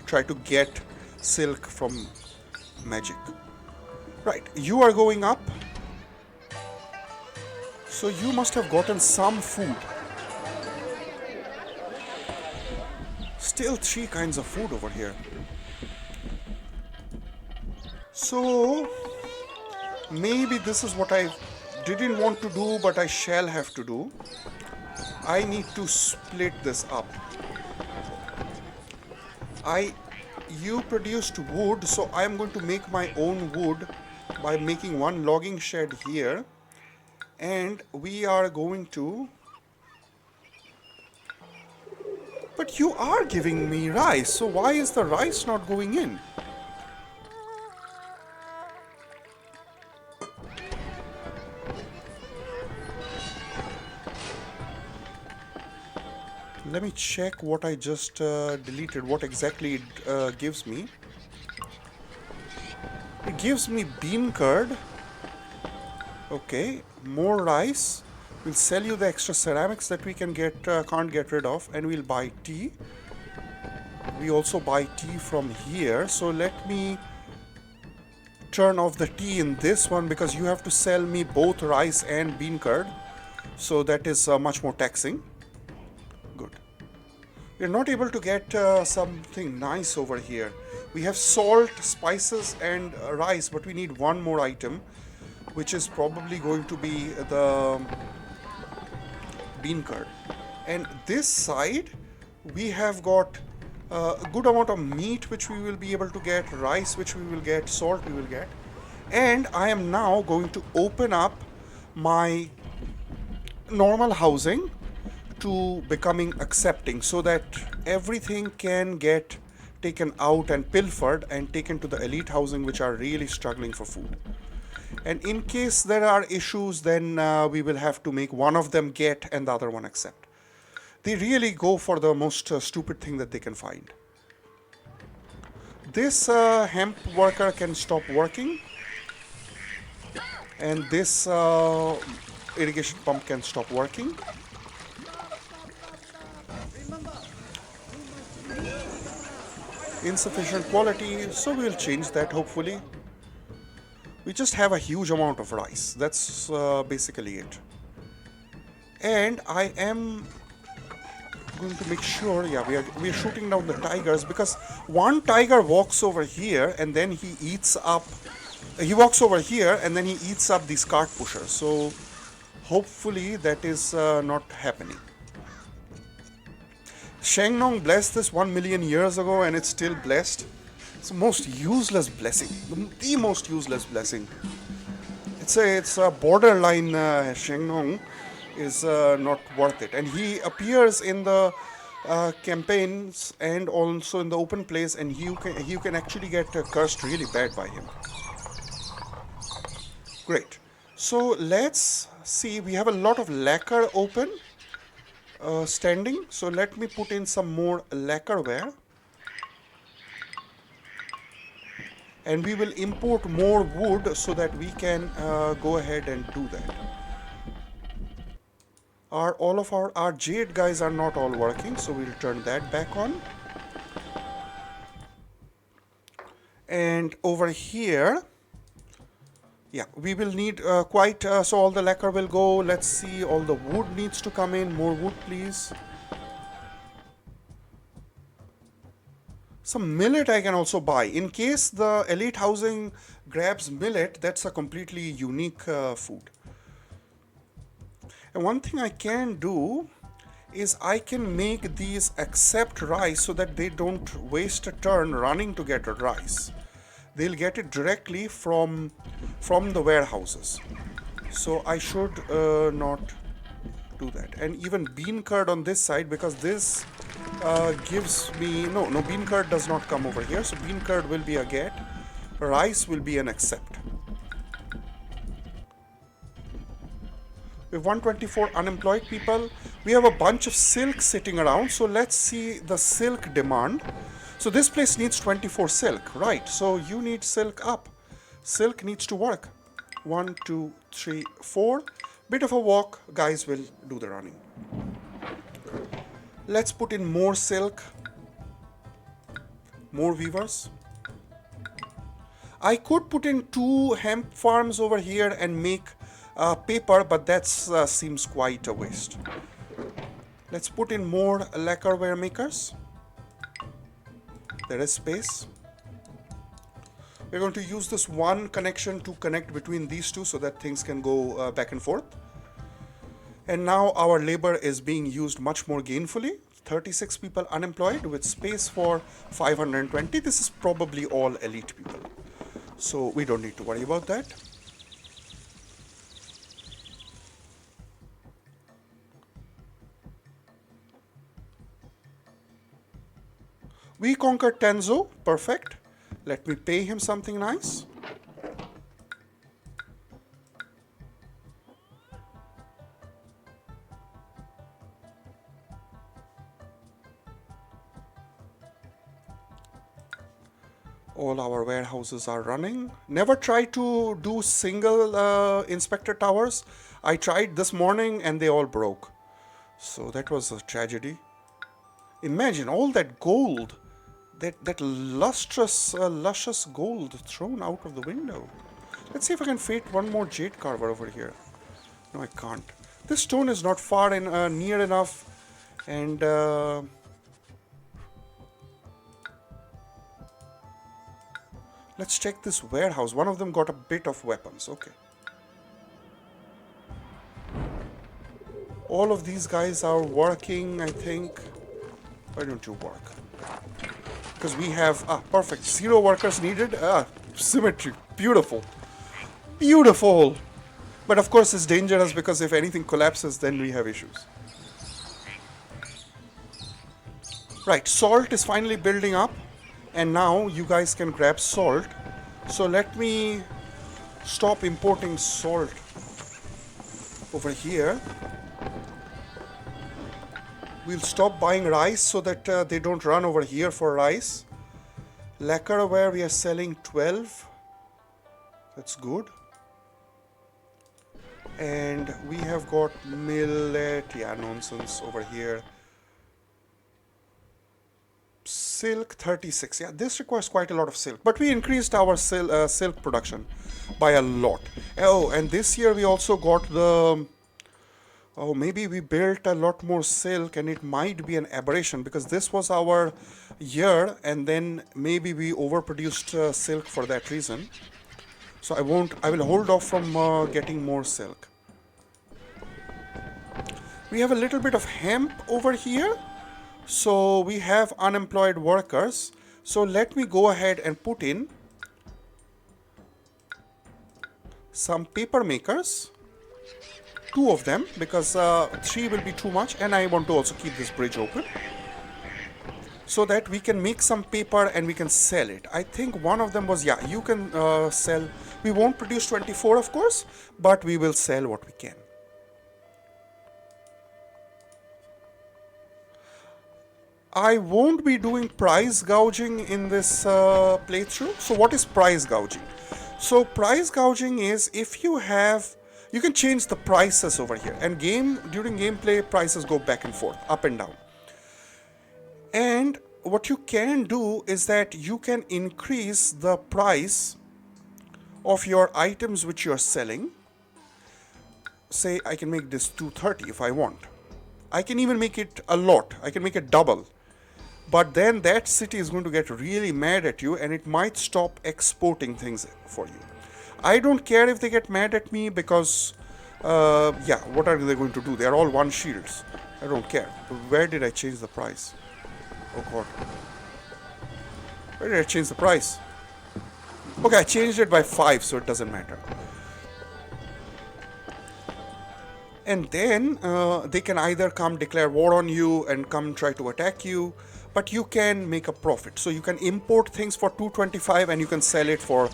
S1: try to get silk from magic. Right, you are going up. So you must have gotten some food. Still three kinds of food over here. So maybe this is what I didn't want to do, but I shall have to do. I need to split this up. You produced wood, so I am going to make my own wood by making one logging shed here, and we are going to. But you are giving me rice, so why is the rice not going in? Let me check what I just deleted, what exactly it gives me. It gives me bean curd. Okay, more rice. We'll sell you the extra ceramics that we can't get rid of, and we'll buy tea. We also buy tea from here. So let me turn off the tea in this one because you have to sell me both rice and bean curd. So that is much more taxing. Good. We're not able to get something nice over here. We have salt, spices and rice, but we need one more item, which is probably going to be the bean curd. And this side we have got a good amount of meat which we will be able to get, rice which we will get, salt we will get. And I am now going to open up my normal housing to becoming accepting, so that everything can get taken out and pilfered and taken to the elite housing, which are really struggling for food. And in case there are issues, then we will have to make one of them get and the other one accept. They really go for the most stupid thing that they can find. This hemp worker can stop working, and this irrigation pump can stop working. Insufficient quality, so we'll change that hopefully. We just have a huge amount of rice. That's basically it. And I am going to make sure, yeah, we are shooting down the tigers, because one tiger walks over here and then he eats up. He walks over here and then he eats up these cart pushers. So hopefully that is not happening. Shengnong blessed this 1 million years ago, and it's still blessed. It's the most useless blessing. The most useless blessing. It's a borderline. Shengnong is not worth it, and he appears in the campaigns and also in the open place, and you can actually get cursed really bad by him. Great. So let's see. We have a lot of lacquer open. Standing, so let me put in some more lacquerware, and we will import more wood so that we can go ahead and do that. All of our jade guys are not all working, so we'll turn that back on. And over here, yeah, we will need so all the lacquer will go. Let's see, all the wood needs to come in. More wood, please. Some millet I can also buy. In case the elite housing grabs millet, that's a completely unique food. And one thing I can do is I can make these accept rice so that they don't waste a turn running to get a rice. They'll get it directly from the warehouses. So I should not do that. And even bean curd on this side, because this gives me no bean curd does not come over here. So bean curd will be a get, rice will be an accept. We have 124 unemployed people. We have a bunch of silk sitting around. So let's see the silk demand. So this place needs 24 silk, right? So you need silk up. Silk needs to work. 1, 2, 3, 4. Bit of a walk. Guys will do the running. Let's put in more silk. More weavers. I could put in 2 hemp farms over here and make paper, but that seems quite a waste. Let's put in more lacquerware makers. There is space. We're going to use this one connection to connect between these two so that things can go back and forth. And now our labor is being used much more gainfully. 36 people unemployed with space for 520. This is probably all elite people. So we don't need to worry about that. We conquered Tenzo. Perfect. Let me pay him something nice. All our warehouses are running. Never try to do single inspector towers. I tried this morning and they all broke. So that was a tragedy. Imagine all that gold, that lustrous, luscious gold thrown out of the window. Let's see if I can fit one more jade carver over here. No, I can't. This stone is not far in, near enough, and let's check this warehouse. One of them got a bit of weapons. Okay. All of these guys are working, I think. Why don't you work? Because we have, perfect. 0 workers needed. Symmetry. Beautiful. Beautiful. But of course it's dangerous because if anything collapses, then we have issues. Right, salt is finally building up. And now you guys can grab salt. So let me stop importing salt over here. We'll stop buying rice so that they don't run over here for rice. Lacquerware we are selling 12. That's good. And we have got millet. Yeah, nonsense over here. Silk 36. Yeah, this requires quite a lot of silk. But we increased our silk production by a lot. Oh, and this year we also got the... Oh, maybe we built a lot more silk and it might be an aberration because this was our year and then maybe we overproduced silk for that reason. So I will hold off from getting more silk. We have a little bit of hemp over here. So we have unemployed workers. So let me go ahead and put in some paper makers. 2 of them because 3 will be too much, and I want to also keep this bridge open so that we can make some paper and we can sell it. I think one of them was, yeah, you can sell. We won't produce 24 of course, but we will sell what we can. I won't be doing price gouging in this playthrough. So what is price gouging? So price gouging is if you have, you can change the prices over here, and during gameplay prices go back and forth, up and down. And what you can do is that you can increase the price of your items which you are selling. Say I can make this 230 if I want. I can even make it a lot. I can make it double. But then that city is going to get really mad at you and it might stop exporting things for you. I don't care if they get mad at me because, yeah, what are they going to do? They are all 1 shields. I don't care. Where did I change the price? Oh god. Where did I change the price? Okay, I changed it by 5, so it doesn't matter. And then they can either come declare war on you and come try to attack you, but you can make a profit. So you can import things for 225 and you can sell it for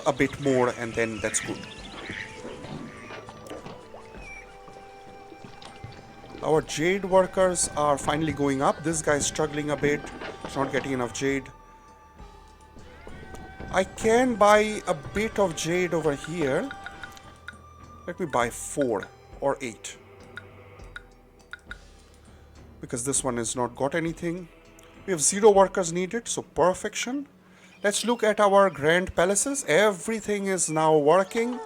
S1: a bit more, and then that's good. Our jade workers are finally going up. This guy is struggling a bit. He's not getting enough jade. I can buy a bit of jade over here. Let me buy 4 or 8. Because this one has not got anything. We have 0 workers needed, so perfection. Let's look at our grand palaces. Everything is now working.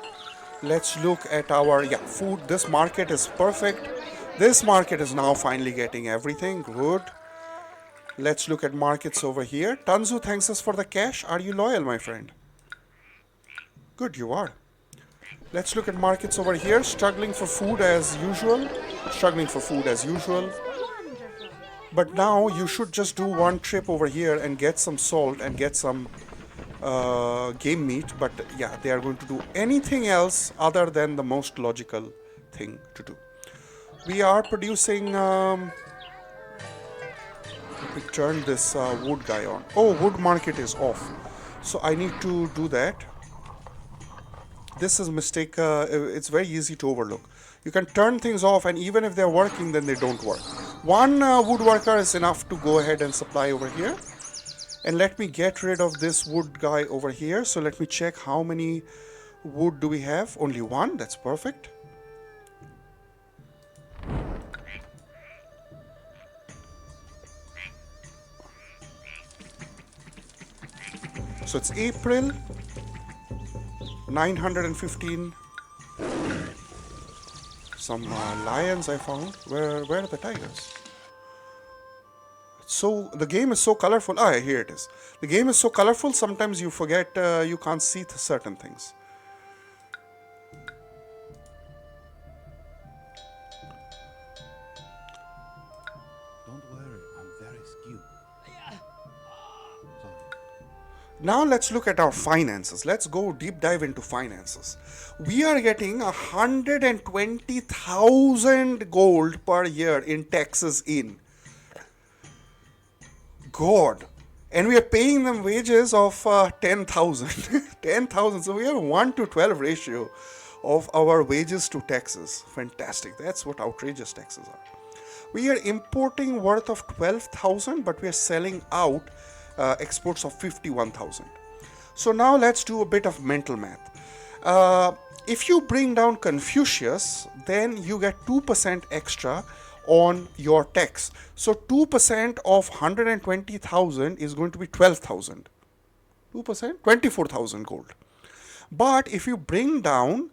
S1: Let's look at our food. This market is perfect. This market is now finally getting everything. Good. Let's look at markets over here. Tanzu thanks us for the cash. Are you loyal, my friend? Good, you are. Let's look at markets over here. Struggling for food as usual. Struggling for food as usual. But now you should just do one trip over here and get some salt and get some game meat. But yeah, they are going to do anything else other than the most logical thing to do. We are producing... let me turn this wood guy on. Oh, wood market is off. So I need to do that. This is a mistake. It's very easy to overlook. You can turn things off, and even if they're working, then they don't work. One woodworker is enough to go ahead and supply over here. And let me get rid of this wood guy over here. So let me check how many wood do we have. Only 1. That's perfect. So it's April. 915. Some lions I found. Where are the tigers? So the game is so colorful. Ah, here it is. The game is so colorful. Sometimes you forget you can't see certain things.
S3: Don't worry, I'm very skilled.
S1: Now let's look at our finances. Let's go deep dive into finances. We are getting 120,000 gold per year in taxes in. God. And we are paying them wages of 10,000. 10,000. So we have a 1 to 12 ratio of our wages to taxes. Fantastic. That's what outrageous taxes are. We are importing worth of 12,000, but we are selling out exports of 51,000. So now let's do a bit of mental math. If you bring down Confucius, then you get 2% extra on your tax. So 2% of 120,000 is going to be 12,000. 2%? 24,000 gold. But if you bring down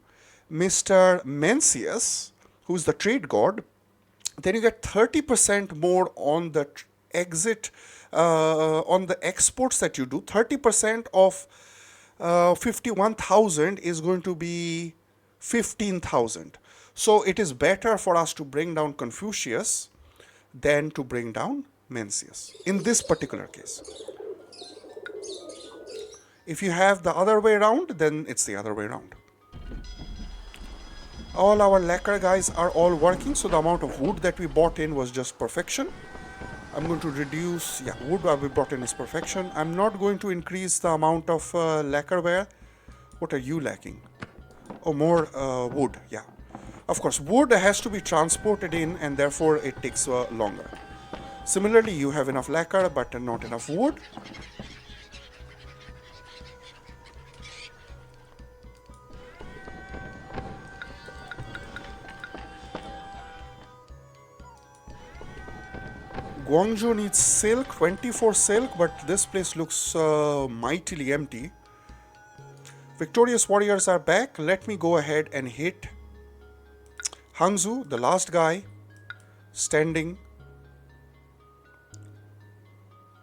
S1: Mr. Mencius, who is the trade god, then you get 30% more on the on the exports that you do. 30% of 51,000 is going to be 15,000. So it is better for us to bring down Confucius than to bring down Mencius in this particular case. If you have the other way around, then it's the other way around. All our lacquer guys are all working, so the amount of wood that we bought in was just perfection. I'm going to reduce, wood that we brought in is perfection. I'm not going to increase the amount of lacquerware. What are you lacking? Oh, more wood, yeah. Of course, wood has to be transported in, and therefore it takes longer. Similarly, you have enough lacquer but not enough wood. Guangzhou needs silk, 24 silk, but this place looks mightily empty. Victorious warriors are back. Let me go ahead and hit Hangzhou, the last guy, standing.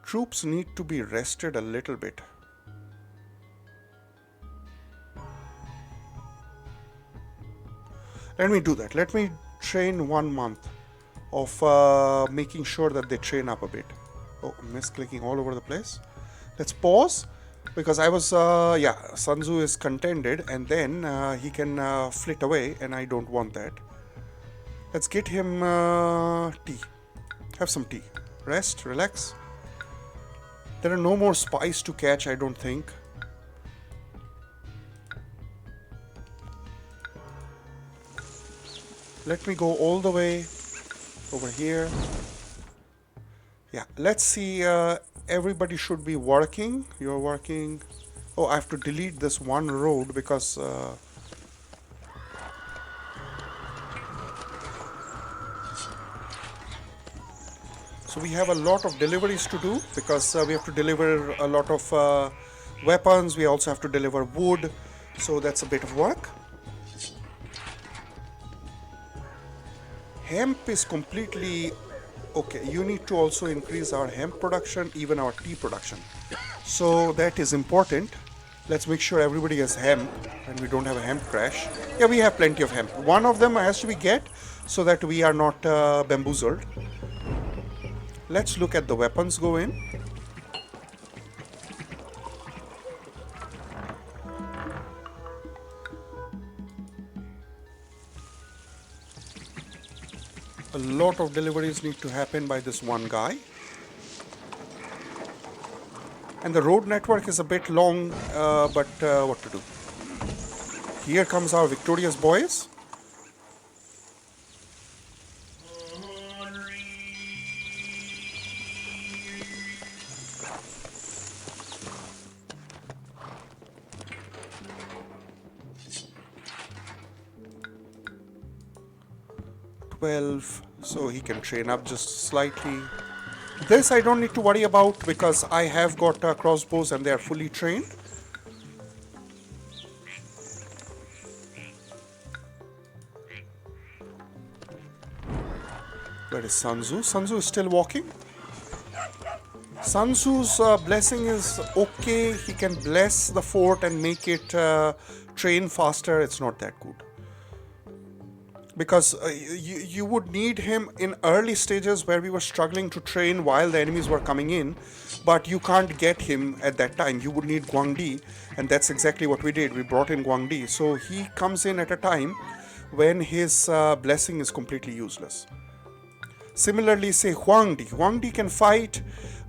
S1: Troops need to be rested a little bit. Let me do that. Let me train 1 month of making sure that they train up a bit. Oh, I'm misclicking all over the place. Let's pause because I was, Sun Tzu is contended and then he can flit away and I don't want that. Let's get him tea. Have some tea. Rest, relax. There are no more spies to catch, I don't think. Let me go all the way over here. Yeah, let's see. Everybody should be working. You're working. Oh, I have to delete this one road because so we have a lot of deliveries to do because we have to deliver a lot of weapons. We also have to deliver wood, so that's a bit of work. Hemp is completely okay. You need to also increase our hemp production, even our tea production. So that is important. Let's make sure everybody has hemp and we don't have a hemp crash. Yeah, we have plenty of hemp. One of them has to be get so that we are not bamboozled. Let's look at the weapons go in. A lot of deliveries need to happen by this one guy. And the road network is a bit long, but what to do? Here comes our victorious boys. So he can train up just slightly. This I don't need to worry about because I have got crossbows and they are fully trained. Where is Sun Tzu? Sun Tzu is still walking. Sun Tzu's blessing is okay. He can bless the fort and make it train faster. It's not that good. Because you would need him in early stages where we were struggling to train while the enemies were coming in, but you can't get him at that time. You would need Guangdi, and that's exactly what we did. We brought in Guangdi. So he comes in at a time when his blessing is completely useless. Similarly, say Huangdi. Huangdi can fight,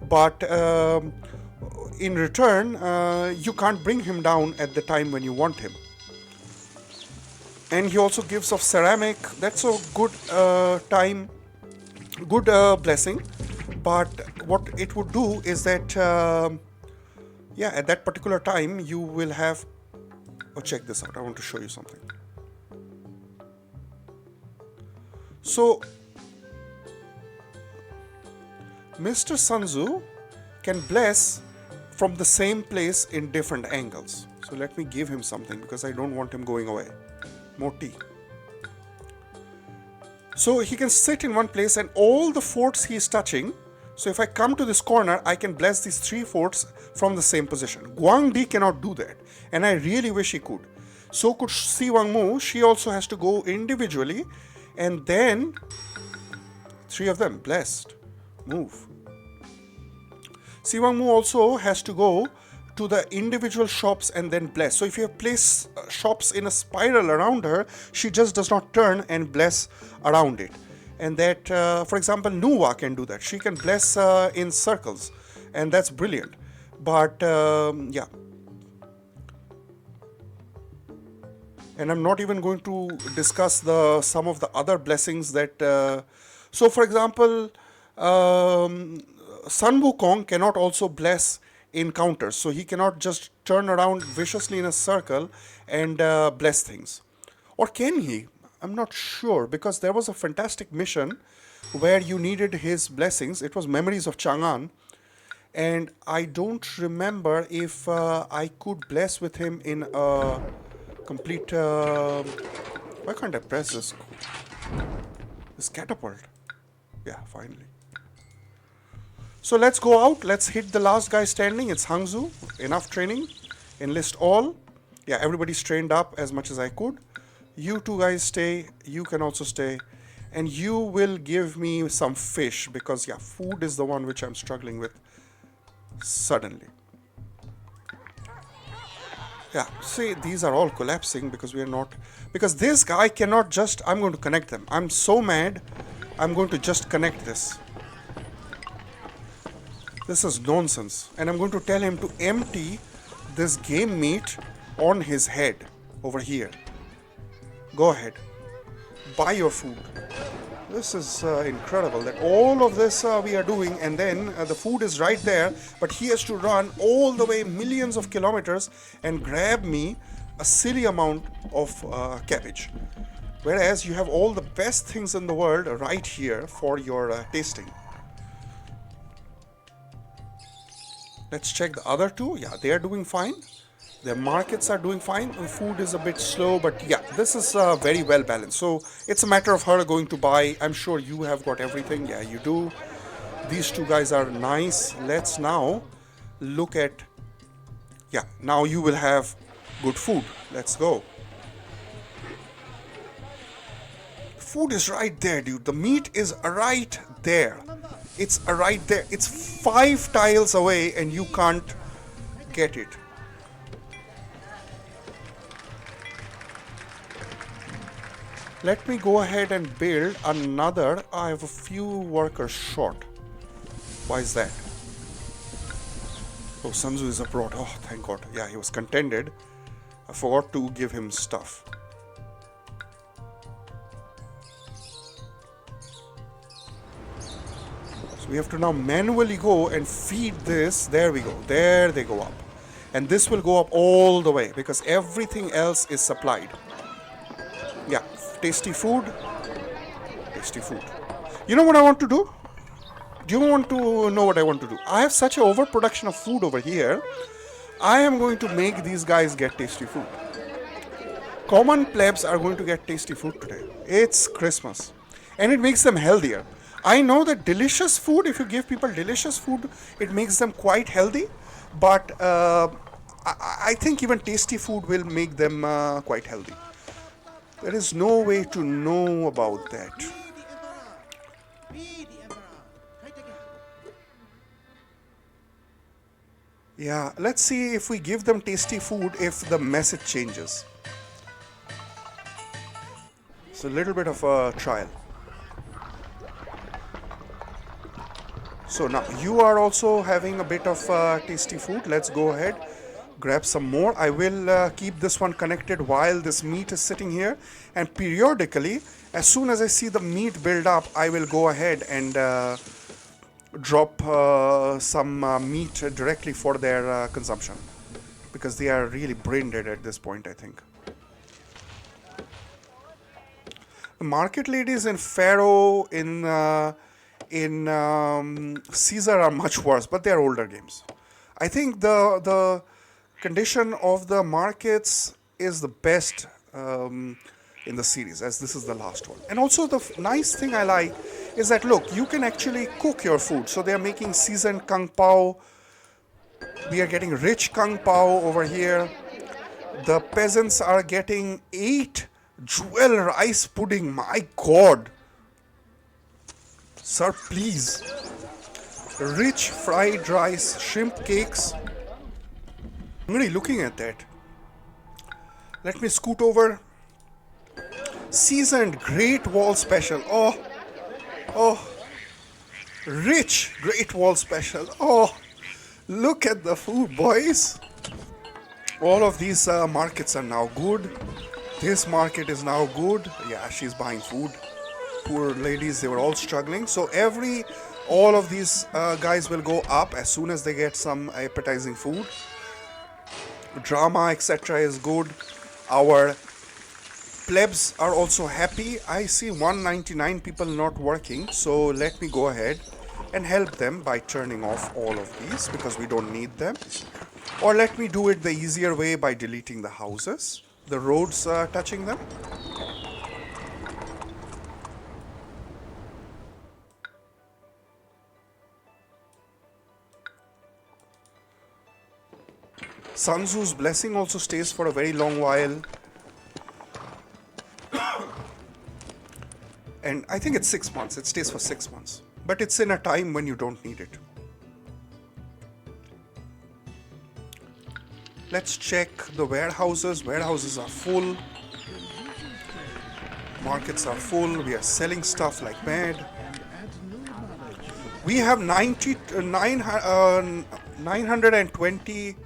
S1: but in return, you can't bring him down at the time when you want him. And he also gives off ceramic. That's a good good blessing. But what it would do is that, yeah, at that particular time, you will have... Oh, check this out. I want to show you something. So, Mr. Sun Tzu can bless from the same place in different angles. So let me give him something because I don't want him going away. More tea. So he can sit in one place and all the forts he is touching. So if I come to this corner, I can bless these 3 forts from the same position. Guangdi cannot do that. And I really wish he could. So could Si Wangmu. She also has to go individually. And then 3 of them blessed. Move. Si Wangmu also has to go to the individual shops and then bless. So if you place shops in a spiral around her, she just does not turn and bless around it. And that, for example, Nuwa can do that. She can bless in circles, and that's brilliant. But yeah. And I'm not even going to discuss some of the other blessings that... so for example, Sun Wukong cannot also bless in counters. So he cannot just turn around viciously in a circle and bless things. Or can he? I'm not sure, because there was a fantastic mission where you needed his blessings. It was Memories of Chang'an. And I don't remember if I could bless with him in a complete... why can't I press this? This catapult. Yeah, finally. So let's go out. Let's hit the last guy standing. It's Hangzhou. Enough training. Enlist all. Yeah, everybody's trained up as much as I could. You 2 guys stay. You can also stay. And you will give me some fish, because, yeah, food is the one which I'm struggling with suddenly. Yeah, see, these are all collapsing because we are not... Because this guy cannot just... I'm going to connect them. I'm so mad. I'm going to just connect this. This is nonsense. And I'm going to tell him to empty this game meat on his head over here. Go ahead. Buy your food. This is incredible that all of this we are doing, and then the food is right there, but he has to run all the way millions of kilometers and grab me a silly amount of cabbage. Whereas you have all the best things in the world right here for your tasting. Let's check the other two. Yeah, they are doing fine. Their markets are doing fine. The food is a bit slow, but yeah, this is very well balanced. So it's a matter of her going to buy. I'm sure you have got everything. Yeah, you do. These two guys are nice. Let's now look at. Yeah, now you will have good food. Let's go. Food is right there, dude. The meat is right there. It's right there. It's 5 tiles away and you can't get it. Let me go ahead and build another. I have a few workers short. Why is that? Oh, Sun Tzu is abroad. Oh, thank God. Yeah, he was contented. I forgot to give him stuff. So we have to now manually go and feed this. There we go. There they go up. And this will go up all the way because everything else is supplied. Yeah, tasty food. Tasty food. You know what I want to do? Do you want to know what I want to do? I have such an overproduction of food over here. I am going to make these guys get tasty food. Common plebs are going to get tasty food today. It's Christmas. And it makes them healthier. I know that delicious food, if you give people delicious food, it makes them quite healthy. But I think even tasty food will make them quite healthy. There is no way to know about that. Yeah, let's see if we give them tasty food, if the message changes. It's a little bit of a trial. So now you are also having a bit of tasty food. Let's go ahead, grab some more. I will keep this one connected while this meat is sitting here, and periodically, as soon as I see the meat build up, I will go ahead and drop some meat directly for their consumption, because they are really brain dead at this point, I think. The market ladies in Pharaoh, in Caesar are much worse, but they are older games. I think the condition of the markets is the best in the series, as this is the last one. And also the nice thing I like is that, look, you can actually cook your food. So they are making seasoned kung pao. We are getting rich kung pao over here. The peasants are getting 8 jewel rice pudding. My God. Sir, please. Rich fried rice, shrimp cakes. I'm really looking at that. Let me scoot over. Seasoned Great Wall Special. Oh. Rich Great Wall Special. Oh, look at the food, boys. All of these markets are now good. This market is now good. Yeah, she's buying food. Poor ladies, they were all struggling. So all of these guys will go up as soon as they get some appetizing food. Drama, etc. is good. Our plebs are also happy. I see 199 people not working, so let me go ahead and help them by turning off all of these because we don't need them. Or let me do it the easier way by deleting the houses, the roads touching them. Sun Tzu's blessing also stays for a very long while. And I think it's 6 months. It stays for 6 months. But it's in a time when you don't need it. Let's check the warehouses. Warehouses are full. Markets are full. We are selling stuff like mad. We have 920...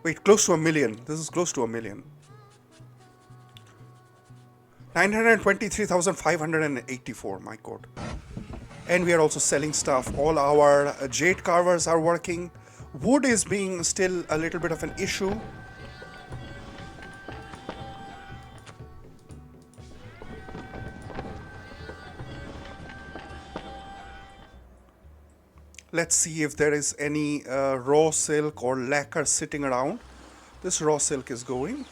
S1: Wait, close to 1 million. This is close to 1 million. 923,584, my god. And we are also selling stuff. All our jade carvers are working. Wood is being still a little bit of an issue. Let's see if there is any raw silk or lacquer sitting around. This raw silk is going.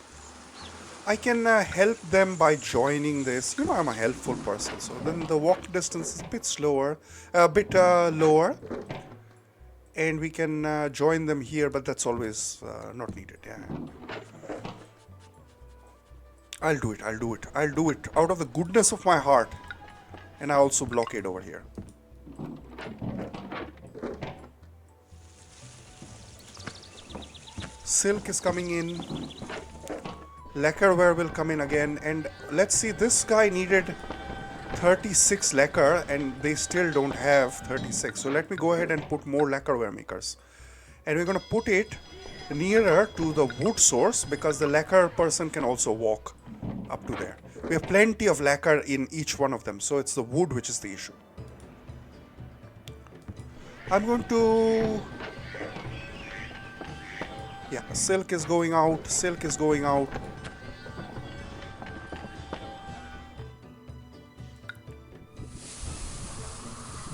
S1: I can help them by joining this. You know, I'm a helpful person, so then the walk distance is a bit slower, a bit lower, and we can join them here, but that's always not needed. Yeah, I'll do it. Out of the goodness of my heart, and I also blockade over here. Silk is coming in. Lacquerware will come in again, and let's see, this guy needed 36 lacquer and they still don't have 36, so let me go ahead and put more lacquerware makers, and we're going to put it nearer to the wood source because the lacquer person can also walk up to there. We have plenty of lacquer in each one of them, so it's the wood which is the issue. I'm going to, yeah, silk is going out.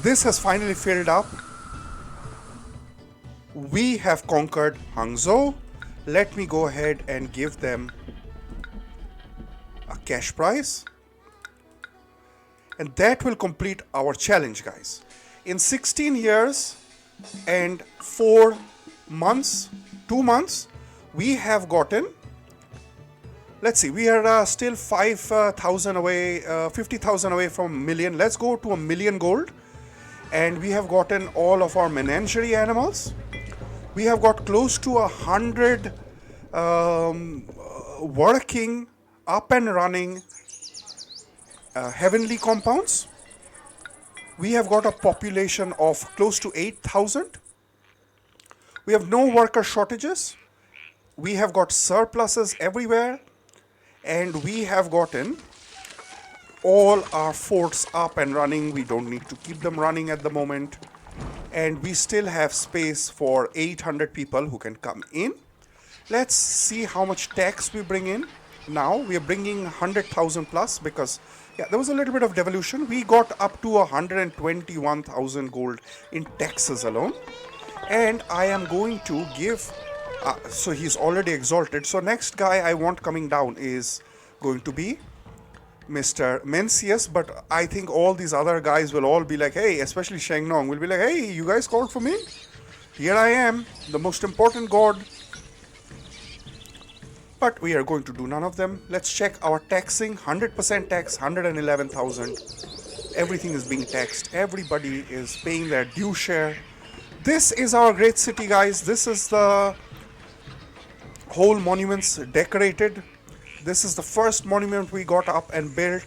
S1: This has finally filled up. We have conquered Hangzhou. Let me go ahead and give them a cash prize. And that will complete our challenge, guys. In 16 years and 4 months, 2 months, we have gotten, let's see, we are still 5,000 away, 50,000 away from a million. Let's go to 1 million gold. And we have gotten all of our menagerie animals. We have got close to 100 working, up and running heavenly compounds. We have got a population of close to 8,000. We have no worker shortages. We have got surpluses everywhere. And we have gotten all our forts up and running. We don't need to keep them running at the moment. And we still have space for 800 people who can come in. Let's see how much tax we bring in. Now we are bringing 100,000 plus because, yeah, there was a little bit of devolution. We got up to 121,000 gold in taxes alone. And I am going to give, so he's already exalted. So next guy I want coming down is going to be Mr. Mencius, but I think all these other guys will all be like, hey, especially Sheng Nong will be like, hey, you guys called for me? Here I am, the most important god. But we are going to do none of them. Let's check our taxing. 100% tax, 111,000. Everything is being taxed. Everybody is paying their due share. This is our great city, guys. This is the whole monuments decorated. This is the first monument we got up and built.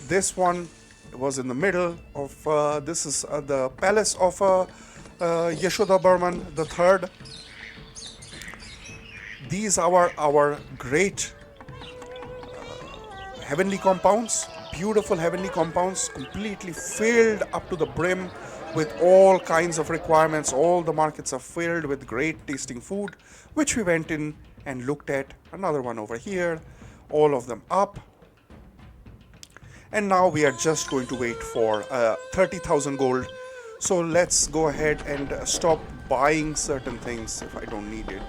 S1: This one was in the middle of, this is the palace of Jasodapura III. These are our great heavenly compounds, beautiful heavenly compounds, completely filled up to the brim with all kinds of requirements. All the markets are filled with great tasting food, which we went in and looked at. Another one over here. All of them up, and now we are just going to wait for 30,000 gold. So let's go ahead and stop buying certain things if I don't need it,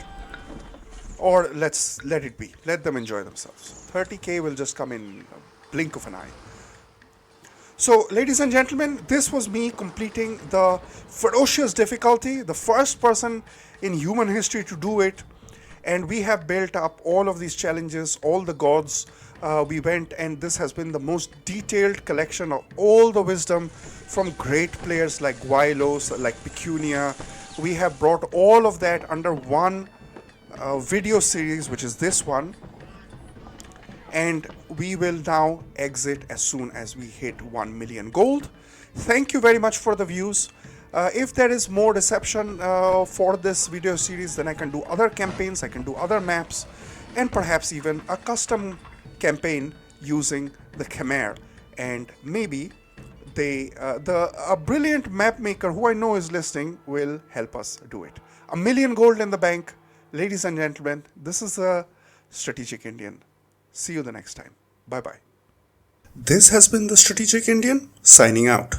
S1: or let's let it be, let them enjoy themselves. 30k will just come in a blink of an eye. So ladies and gentlemen, this was me completing the Ferocious difficulty, the first person in human history to do it. And we have built up all of these challenges, all the gods. We went, and this has been the most detailed collection of all the wisdom from great players like Guailos, like Pecunia. We have brought all of that under one video series, which is this one. And we will now exit as soon as we hit 1 million gold. Thank you very much for the views. If there is more reception for this video series, then I can do other campaigns, I can do other maps, and perhaps even a custom campaign using the Khmer, and maybe a brilliant map maker who I know is listening will help us do it. $1 million gold in the bank. Ladies and gentlemen, this is a Strategic Indian. See you the next time. Bye bye. This has been the Strategic Indian signing out.